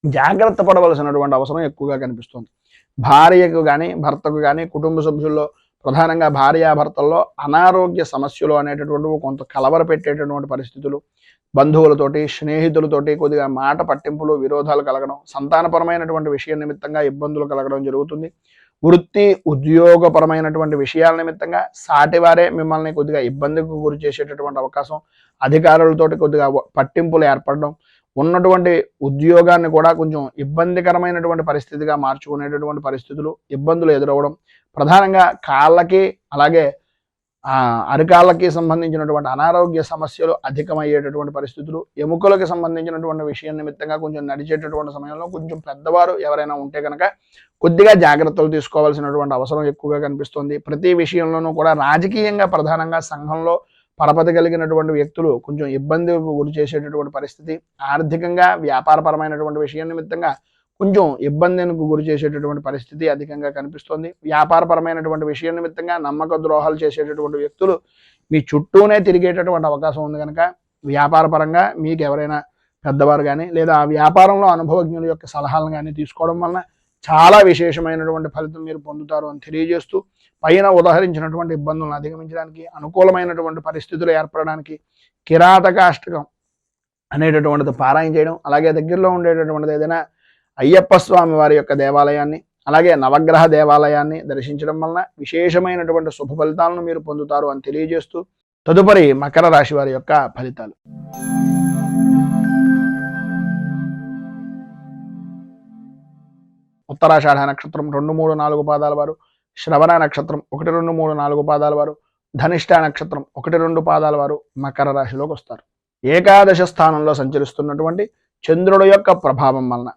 జాగ్రత్త పడవలసినటువంటి అవసరం ఎక్కువగా కనిపిస్తుంది. భార్యకు కానీ భర్తకు కానీ కుటుంబ సభ్యుల్లో ప్రధానంగా భార్యాభర్తల్లో అనారోగ్య సమస్యలు అనేటటువంటివి కొంత కలవర పెట్టేటటువంటి పరిస్థితులు, బంధువులతోటి స్నేహితులతోటి కొద్దిగా మాట పట్టింపులు విరోధాలు కలగడం, సంతానపరమైనటువంటి విషయం నిమిత్తంగా ఇబ్బందులు కలగడం జరుగుతుంది. వృత్తి ఉద్యోగపరమైనటువంటి విషయాల నిమిత్తంగా సాటివారే మిమ్మల్ని కొద్దిగా ఇబ్బందికి గురి చేసేటటువంటి అవకాశం, అధికారులతోటి కొద్దిగా పట్టింపులు ఏర్పడడం, ఉన్నటువంటి ఉద్యోగాన్ని కూడా కొంచెం ఇబ్బందికరమైనటువంటి పరిస్థితిగా మార్చుకునేటటువంటి పరిస్థితులు, ఇబ్బందులు ఎదురవ్వడం, ప్రధానంగా కాళ్ళకి అలాగే అరికాళ్ళకి సంబంధించినటువంటి అనారోగ్య సమస్యలు అధికమయ్యేటటువంటి పరిస్థితులు, ఎముకలకు సంబంధించినటువంటి విషయం నిమిత్తంగా కొంచెం నడిచేటటువంటి సమయంలో కొంచెం పెద్దవారు ఎవరైనా ఉంటే కనుక కొద్దిగా జాగ్రత్తలు తీసుకోవాల్సినటువంటి అవసరం ఎక్కువగా కనిపిస్తుంది. ప్రతి విషయంలోనూ కూడా రాజకీయంగా ప్రధానంగా సంఘంలో పరపతి కలిగినటువంటి వ్యక్తులు కొంచెం ఇబ్బందికి గురి చేసేటటువంటి పరిస్థితి, ఆర్థికంగా వ్యాపారపరమైనటువంటి విషయం నిమిత్తంగా కొంచెం ఇబ్బందికి గురి చేసేటటువంటి పరిస్థితి అధికంగా కనిపిస్తుంది. వ్యాపారపరమైనటువంటి విషయం నిమిత్తంగా నమ్మక ద్రోహాలు చేసేటటువంటి వ్యక్తులు మీ చుట్టూనే తిరిగేటటువంటి అవకాశం ఉంది కనుక వ్యాపారపరంగా మీకు ఎవరైనా పెద్దవారు కానీ లేదా ఆ వ్యాపారంలో అనుభవజ్ఞుల యొక్క సలహాలను కానీ తీసుకోవడం వలన చాలా విశేషమైనటువంటి ఫలితం మీరు పొందుతారు అని తెలియజేస్తూ పైన ఉదాహరించినటువంటి ఇబ్బందులను అధిగమించడానికి అనుకూలమైనటువంటి పరిస్థితులు ఏర్పడడానికి కిరాతక అష్టకం అనేటటువంటిది పారాయణ చేయడం, అలాగే దగ్గరలో ఉండేటటువంటిది ఏదైనా అయ్యప్ప స్వామి వారి యొక్క దేవాలయాన్ని అలాగే నవగ్రహ దేవాలయాన్ని దర్శించడం వలన విశేషమైనటువంటి శుభ ఫలితాలను మీరు పొందుతారు అని తెలియజేస్తూ తదుపరి మకర రాశి వారి యొక్క ఫలితాలు. ఉత్తరాషాఢ నక్షత్రం 2, 3, 4 పాదాల వారు, శ్రవణ నక్షత్రం 1, 2, 3, 4 పాదాల వారు, ధనిష్ట నక్షత్రం 1, 2 పాదాల వారు మకర రాశిలోకి వస్తారు. ఏకాదశ స్థానంలో సంచరిస్తున్నటువంటి చంద్రుడి యొక్క ప్రభావం వలన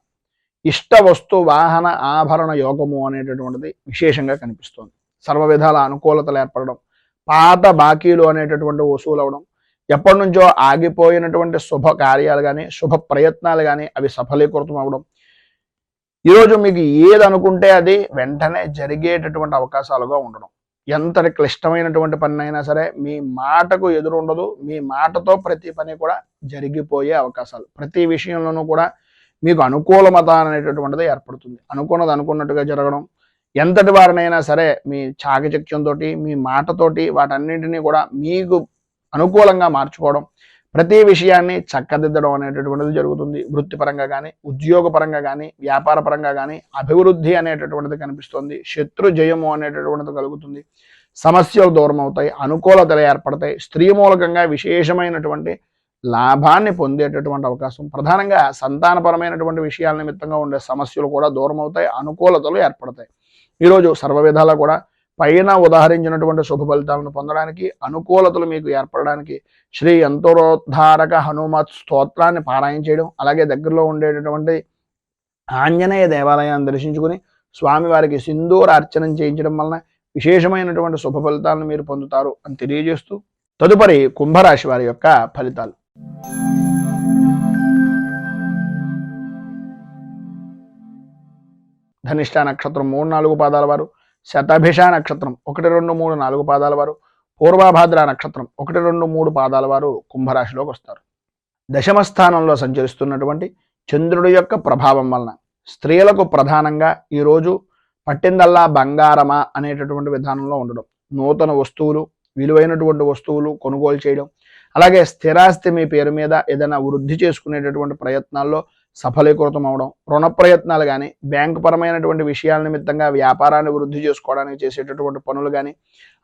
ఇష్ట వస్తు వాహన ఆభరణ యోగము అనేటటువంటిది విశేషంగా కనిపిస్తుంది. సర్వ విధాల అనుకూలతలు ఏర్పడడం, పాత బాకీలు అనేటటువంటి వసూలు అవడం, ఎప్పటి నుంచో ఆగిపోయినటువంటి శుభ కార్యాలు కానీ శుభ ప్రయత్నాలు కానీ అవి సఫలీకృతం అవ్వడం, ఈరోజు మీకు ఏది అనుకుంటే అది వెంటనే జరిగేటటువంటి అవకాశాలుగా ఉండడం. ఎంతటి క్లిష్టమైనటువంటి పని అయినా సరే మీ మాటకు ఎదురు ఉండదు, మీ మాటతో ప్రతి పని కూడా జరిగిపోయే అవకాశాలు. ప్రతి విషయంలోనూ కూడా మీకు అనుకూలమత అనేటటువంటిది ఏర్పడుతుంది. అనుకున్నది అనుకున్నట్టుగా జరగడం, ఎంతటి వారినైనా సరే మీ చాకచక్యంతో మీ మాటతోటి వాటన్నింటినీ కూడా మీకు అనుకూలంగా మార్చుకోవడం, ప్రతి విషయాన్ని చక్కదిద్దడం అనేటటువంటిది జరుగుతుంది. వృత్తిపరంగా కానీ ఉద్యోగపరంగా కానీ వ్యాపార పరంగా కానీ అభివృద్ధి అనేటటువంటిది కనిపిస్తుంది. శత్రు జయము అనేటటువంటిది కలుగుతుంది. సమస్యలు దూరం అవుతాయి, అనుకూలతలు ఏర్పడతాయి. స్త్రీ మూలకంగా విశేషమైనటువంటి లాభాన్ని పొందేటటువంటి అవకాశం, ప్రధానంగా సంతానపరమైనటువంటి విషయాల నిమిత్తంగా ఉండే సమస్యలు కూడా దూరం అవుతాయి, అనుకూలతలు ఏర్పడతాయి. ఈరోజు సర్వ విధాలా కూడా పైన ఉదాహరించినటువంటి శుభ ఫలితాలను పొందడానికి, అనుకూలతలు మీకు ఏర్పడడానికి శ్రీ యంత్రోద్ధారక హనుమత్ స్తోత్రాన్ని పారాయణ చేయడం, అలాగే దగ్గరలో ఉండేటటువంటి ఆంజనేయ దేవాలయాన్ని దర్శించుకుని స్వామివారికి సింధూర అర్చనం చేయించడం వలన విశేషమైనటువంటి శుభ ఫలితాలను మీరు పొందుతారు అని తెలియజేస్తూ, తదుపరి కుంభరాశి వారి యొక్క ఫలితాలు. ధనిష్ట నక్షత్రం 3-4 పాదాల వారు, శతభిష నక్షత్రం 1, 2, 3, 4 పాదాల వారు, పూర్వభాద్ర నక్షత్రం 1, 2, 3 పాదాల వారు కుంభరాశిలోకి వస్తారు. దశమ స్థానంలో సంచరిస్తున్నటువంటి చంద్రుడి యొక్క ప్రభావం వలన స్త్రీలకు ప్రధానంగా ఈరోజు పట్టిందల్లా బంగారమా అనేటటువంటి విధానంలో ఉండడం, నూతన వస్తువులు, విలువైనటువంటి వస్తువులు కొనుగోలు చేయడం, అలాగే స్థిరాస్తి మీ పేరు మీద ఏదైనా వృద్ధి చేసుకునేటటువంటి ప్రయత్నాల్లో సఫలీకృతం అవడం, రుణ ప్రయత్నాలు కానీ బ్యాంకు పరమైనటువంటి విషయాల నిమిత్తంగా వ్యాపారాన్ని వృద్ధి చేసుకోవడానికి చేసేటటువంటి పనులు కానీ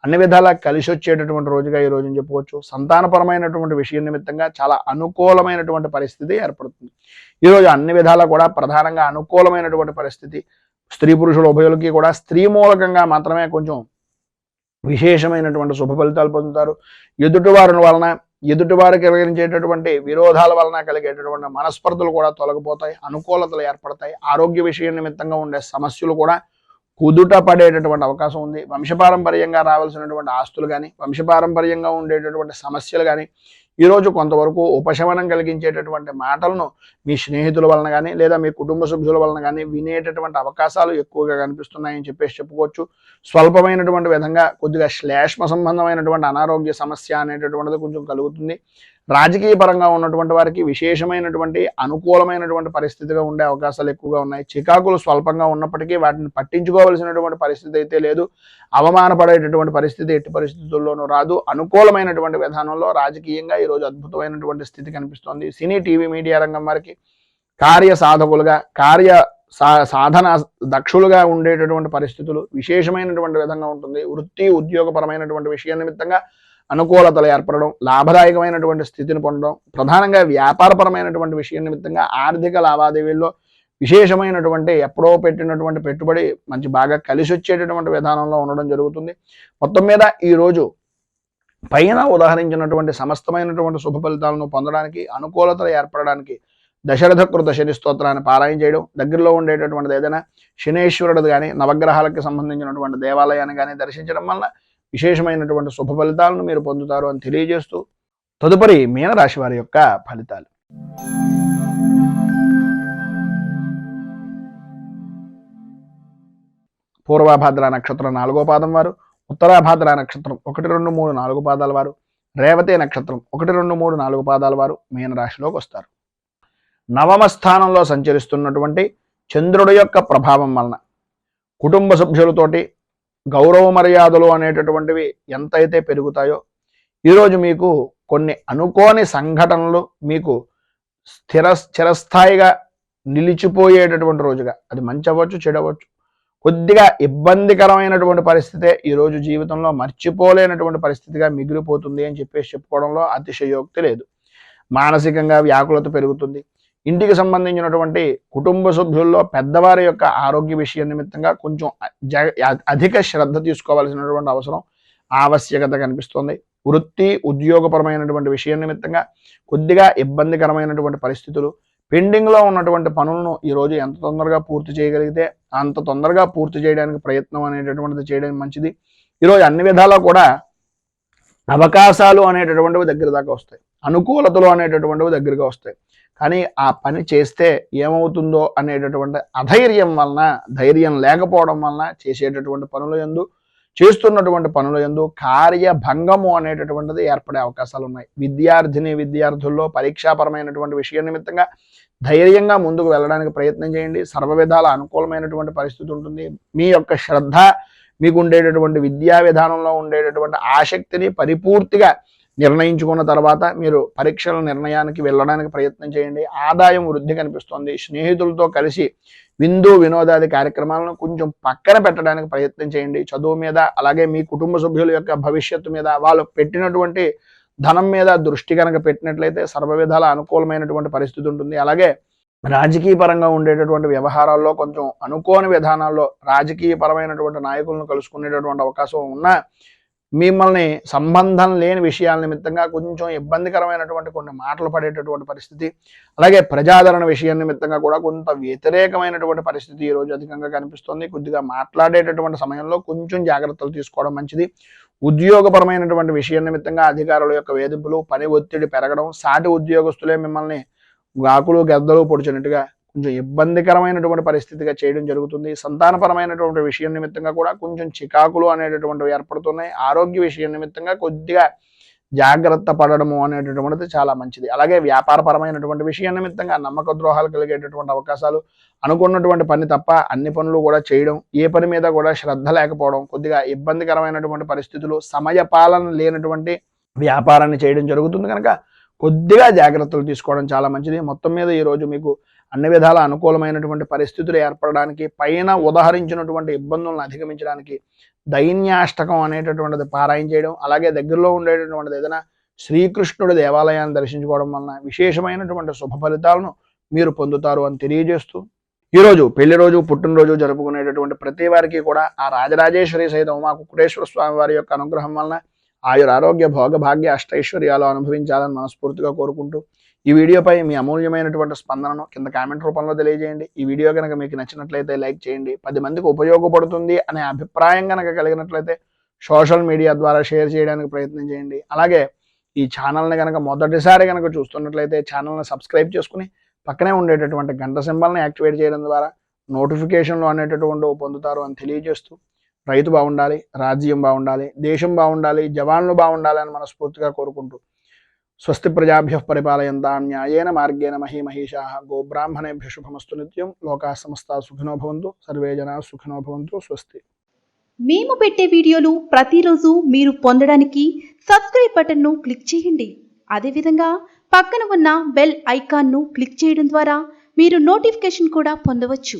అన్ని విధాలా కలిసి వచ్చేటటువంటి రోజుగా ఈ రోజుని చెప్పుకోవచ్చు. సంతానపరమైనటువంటి విషయం నిమిత్తంగా చాలా అనుకూలమైనటువంటి పరిస్థితి ఏర్పడుతుంది. ఈరోజు అన్ని విధాలా కూడా ప్రధానంగా అనుకూలమైనటువంటి పరిస్థితి. స్త్రీ పురుషుల ఉభయులకి కూడా స్త్రీ మూలకంగా మాత్రమే కొంచెం విశేషమైనటువంటి శుభ ఫలితాలు పొందుతారు. ఎదుటివారికి కలిగించేటటువంటి విరోధాల వలన కలిగేటటువంటి మనస్పర్ధలు కూడా తొలగిపోతాయి, అనుకూలతలు ఏర్పడతాయి. ఆరోగ్య విషయం నిమిత్తంగా ఉండే సమస్యలు కూడా కుదుట పడేటటువంటి అవకాశం ఉంది. వంశపారంపర్యంగా రావాల్సినటువంటి ఆస్తులు కానీ వంశపారంపర్యంగా ఉండేటటువంటి సమస్యలు కానీ ఈరోజు కొంతవరకు ఉపశమనం కలిగించేటటువంటి మాటలను మీ స్నేహితుల వలన కానీ లేదా మీ కుటుంబ సభ్యుల వలన కానీ వినేటటువంటి అవకాశాలు ఎక్కువగా కనిపిస్తున్నాయని చెప్పుకోవచ్చు. స్వల్పమైనటువంటి విధంగా కొద్దిగా శ్లేష్మ సంబంధమైనటువంటి అనారోగ్య సమస్య అనేటటువంటిది కొంచెం కలుగుతుంది. రాజకీయ పరంగా ఉన్నటువంటి వారికి విశేషమైనటువంటి అనుకూలమైనటువంటి పరిస్థితిగా ఉండే అవకాశాలు ఎక్కువగా ఉన్నాయి. చికాకులు స్వల్పంగా ఉన్నప్పటికీ వాటిని పట్టించుకోవాల్సినటువంటి పరిస్థితి అయితే లేదు. అవమానపడేటటువంటి పరిస్థితి ఎట్టి పరిస్థితుల్లోనూ రాదు. అనుకూలమైనటువంటి విధానంలో రాజకీయంగా ఈరోజు అద్భుతమైనటువంటి స్థితి కనిపిస్తోంది. సినీ టీవీ మీడియా రంగం వారికి కార్య సాధకులుగా సాధన దక్షులుగా ఉండేటటువంటి పరిస్థితులు విశేషమైనటువంటి విధంగా ఉంటుంది. వృత్తి ఉద్యోగపరమైనటువంటి విషయం నిమిత్తంగా అనుకూలతలు ఏర్పడడం, లాభదాయకమైనటువంటి స్థితిని పొందడం, ప్రధానంగా వ్యాపారపరమైనటువంటి విషయం నిమిత్తంగా ఆర్థిక లావాదేవీల్లో విశేషమైనటువంటి ఎప్పుడో పెట్టినటువంటి పెట్టుబడి మంచి బాగా కలిసి వచ్చేటటువంటి విధానంలో ఉండడం జరుగుతుంది. మొత్తం మీద ఈరోజు పైన ఉదాహరించినటువంటి సమస్తమైనటువంటి శుభ ఫలితాలను పొందడానికి, అనుకూలతలు ఏర్పడడానికి దశరథకృత శని స్తోత్రాన్ని పారాయణ చేయడం, దగ్గరలో ఉండేటటువంటిది ఏదైనా శనేశ్వరుడు కానీ నవగ్రహాలకు సంబంధించినటువంటి దేవాలయాన్ని కానీ దర్శించడం వలన విశేషమైనటువంటి శుభ ఫలితాలను మీరు పొందుతారు అని తెలియజేస్తూ, తదుపరి మీనరాశి వారి యొక్క ఫలితాలు. పూర్వభాద్ర నక్షత్రం 4వ పాదం వారు, ఉత్తరాభాద్ర నక్షత్రం 1, 2, 3, 4 పాదాల వారు, రేవతి నక్షత్రం 1, 2, 3, 4 పాదాల వారు మీనరాశిలోకి వస్తారు. నవమ స్థానంలో సంచరిస్తున్నటువంటి చంద్రుడి యొక్క ప్రభావం వలన కుటుంబ సభ్యులతోటి గౌరవ మర్యాదలు అనేటటువంటివి ఎంతైతే పెరుగుతాయో ఈరోజు మీకు కొన్ని అనుకోని సంఘటనలు మీకు చిరస్థాయిగా నిలిచిపోయేటటువంటి రోజుగా, అది మంచి అవ్వచ్చు చెడవచ్చు, కొద్దిగా ఇబ్బందికరమైనటువంటి పరిస్థితే ఈరోజు జీవితంలో మర్చిపోలేనటువంటి పరిస్థితిగా మిగిలిపోతుంది అని చెప్పుకోవడంలో అతిశయోక్తి లేదు. మానసికంగా వ్యాకులత పెరుగుతుంది. ఇంటికి సంబంధించినటువంటి కుటుంబ సభ్యుల్లో పెద్దవారి యొక్క ఆరోగ్య విషయం నిమిత్తంగా కొంచెం అధిక శ్రద్ధ తీసుకోవాల్సినటువంటి అవసరం ఆవశ్యకత కనిపిస్తుంది. వృత్తి ఉద్యోగపరమైనటువంటి విషయం నిమిత్తంగా కొద్దిగా ఇబ్బందికరమైనటువంటి పరిస్థితులు, పెండింగ్లో ఉన్నటువంటి పనులను ఈరోజు ఎంత తొందరగా పూర్తి చేయగలిగితే అంత తొందరగా పూర్తి చేయడానికి ప్రయత్నం అనేటటువంటిది చేయడం మంచిది. ఈరోజు అన్ని విధాలా కూడా అవకాశాలు అనేటటువంటివి దగ్గర దాకా వస్తాయి, అనుకూలతలు అనేటటువంటివి దగ్గరగా వస్తాయి. కానీ ఆ పని చేస్తే ఏమవుతుందో అనేటటువంటి అధైర్యం వలన, ధైర్యం లేకపోవడం వలన చేసేటటువంటి పనుల యందు, చేస్తున్నటువంటి పనుల యందు కార్యభంగము అనేటటువంటిది ఏర్పడే అవకాశాలు ఉన్నాయి. విద్యార్థుల్లో పరీక్షాపరమైనటువంటి విషయం నిమిత్తంగా ధైర్యంగా ముందుకు వెళ్ళడానికి ప్రయత్నం చేయండి. సర్వ విధాల అనుకూలమైనటువంటి పరిస్థితి ఉంటుంది. మీ యొక్క శ్రద్ధ, మీకు ఉండేటటువంటి విద్యా విధానంలో ఉండేటటువంటి ఆసక్తిని పరిపూర్తిగా నిర్ణయించుకున్న తర్వాత మీరు పరీక్షల నిర్ణయానికి వెళ్ళడానికి ప్రయత్నం చేయండి. ఆదాయం వృద్ధి కనిపిస్తుంది. స్నేహితులతో కలిసి విందు వినోదాది కార్యక్రమాలను కొంచెం పక్కన పెట్టడానికి ప్రయత్నం చేయండి. చదువు మీద, అలాగే మీ కుటుంబ సభ్యుల యొక్క భవిష్యత్తు మీద, వాళ్ళు పెట్టినటువంటి ధనం మీద దృష్టి కనుక పెట్టినట్లయితే సర్వ విధాల అనుకూలమైనటువంటి పరిస్థితి ఉంటుంది. అలాగే రాజకీయ పరంగా ఉండేటటువంటి వ్యవహారాల్లో కొంచెం అనుకోని విధానాల్లో రాజకీయ పరమైనటువంటి నాయకులను కలుసుకునేటటువంటి అవకాశం ఉన్నా మిమ్మల్ని సంబంధం లేని విషయాల నిమిత్తంగా కొంచెం ఇబ్బందికరమైనటువంటి కొన్ని మాటలు పడేటటువంటి పరిస్థితి, అలాగే ప్రజాదరణ విషయం నిమిత్తంగా కూడా కొంత వ్యతిరేకమైనటువంటి పరిస్థితి ఈరోజు అధికంగా కనిపిస్తుంది. కొద్దిగా మాట్లాడేటటువంటి సమయంలో కొంచెం జాగ్రత్తలు తీసుకోవడం మంచిది. ఉద్యోగపరమైనటువంటి విషయం నిమిత్తంగా అధికారుల యొక్క వేధింపులు, పని ఒత్తిడి పెరగడం, సాటి ఉద్యోగస్తులే మిమ్మల్ని ఆకులు గద్దలు పొడిచినట్టుగా కొంచెం ఇబ్బందికరమైనటువంటి పరిస్థితిగా చేయడం జరుగుతుంది. సంతానపరమైనటువంటి విషయం నిమిత్తంగా కూడా కొంచెం చికాకులు అనేటటువంటివి ఏర్పడుతున్నాయి. ఆరోగ్య విషయం నిమిత్తంగా కొద్దిగా జాగ్రత్త పడడము అనేటటువంటిది చాలా మంచిది. అలాగే వ్యాపారపరమైనటువంటి విషయం నిమిత్తంగా నమ్మక ద్రోహాలు కలిగేటటువంటి అవకాశాలు, అనుకున్నటువంటి పని తప్ప అన్ని పనులు కూడా చేయడం, ఏ పని మీద కూడా శ్రద్ధ లేకపోవడం, కొద్దిగా ఇబ్బందికరమైనటువంటి పరిస్థితులు, సమయపాలన లేనటువంటి వ్యాపారాన్ని చేయడం జరుగుతుంది. కనుక కొద్దిగా జాగ్రత్తలు తీసుకోవడం చాలా మంచిది. మొత్తం మీద ఈరోజు మీకు అన్ని విధాల అనుకూలమైనటువంటి పరిస్థితులు ఏర్పడడానికి, పైన ఉదహరించినటువంటి ఇబ్బందులను అధిగమించడానికి దైన్యాష్టకం అనేటటువంటిది పారాయణ చేయడం, అలాగే దగ్గరలో ఉండేటటువంటిది ఏదైనా శ్రీకృష్ణుడి దేవాలయాన్ని దర్శించుకోవడం వలన విశేషమైనటువంటి శుభ ఫలితాలను మీరు పొందుతారు అని తెలియజేస్తూ, ఈరోజు పెళ్లి రోజు, పుట్టినరోజు జరుపుకునేటటువంటి ప్రతి వారికి కూడా ఆ రాజరాజేశ్వరి సహిత ఉమా కుక్కుటేశ్వర స్వామి వారి యొక్క అనుగ్రహం వలన ఆయుర ఆరోగ్య భోగ భాగ్య అష్టైశ్వర్యాలు అనుభవించాలని మనస్ఫూర్తిగా కోరుకుంటూ, ఈ వీడియోపై మీ అమూల్యమైనటువంటి స్పందనను కింద కామెంట్ రూపంలో తెలియజేయండి. ఈ వీడియో కనుక మీకు నచ్చినట్లయితే లైక్ చేయండి. 10 మందికి ఉపయోగపడుతుంది అనే అభిప్రాయం కనుక కలిగినట్లయితే సోషల్ మీడియా ద్వారా షేర్ చేయడానికి ప్రయత్నం చేయండి. అలాగే ఈ ఛానల్ని కనుక మొదటిసారి కనుక చూస్తున్నట్లయితే ఛానల్ని సబ్స్క్రైబ్ చేసుకుని పక్కనే ఉండేటటువంటి గంట సింబల్ని యాక్టివేట్ చేయడం ద్వారా నోటిఫికేషన్లు అనేటటువంటివి పొందుతారు అని తెలియజేస్తూ, రైతు బాగుండాలి, రాజ్యం బాగుండాలి, దేశం బాగుండాలి, జవాన్లు బాగుండాలి అని మనస్ఫూర్తిగా కోరుకుంటూ, స్వస్తి ప్రజాభ్యః పరిపాలయంతాం న్యాయేన మార్గేణ మహీమహీషాః గోబ్రాహ్మణేభ్య శుభమస్తు నిత్యం. లోకాః సమస్తాః సుఖినో భవంతు, సర్వే జనాః సుఖినో భవంతు. స్వస్తి.
మేము పెట్టే వీడియోలు ప్రతిరోజు మీరు పొందడానికి సబ్స్క్రైబ్ బటన్ను క్లిక్ చేయండి. అదేవిధంగా పక్కన ఉన్న బెల్ ఐకాన్ను క్లిక్ చేయడం ద్వారా మీరు నోటిఫికేషన్ కూడా పొందవచ్చు.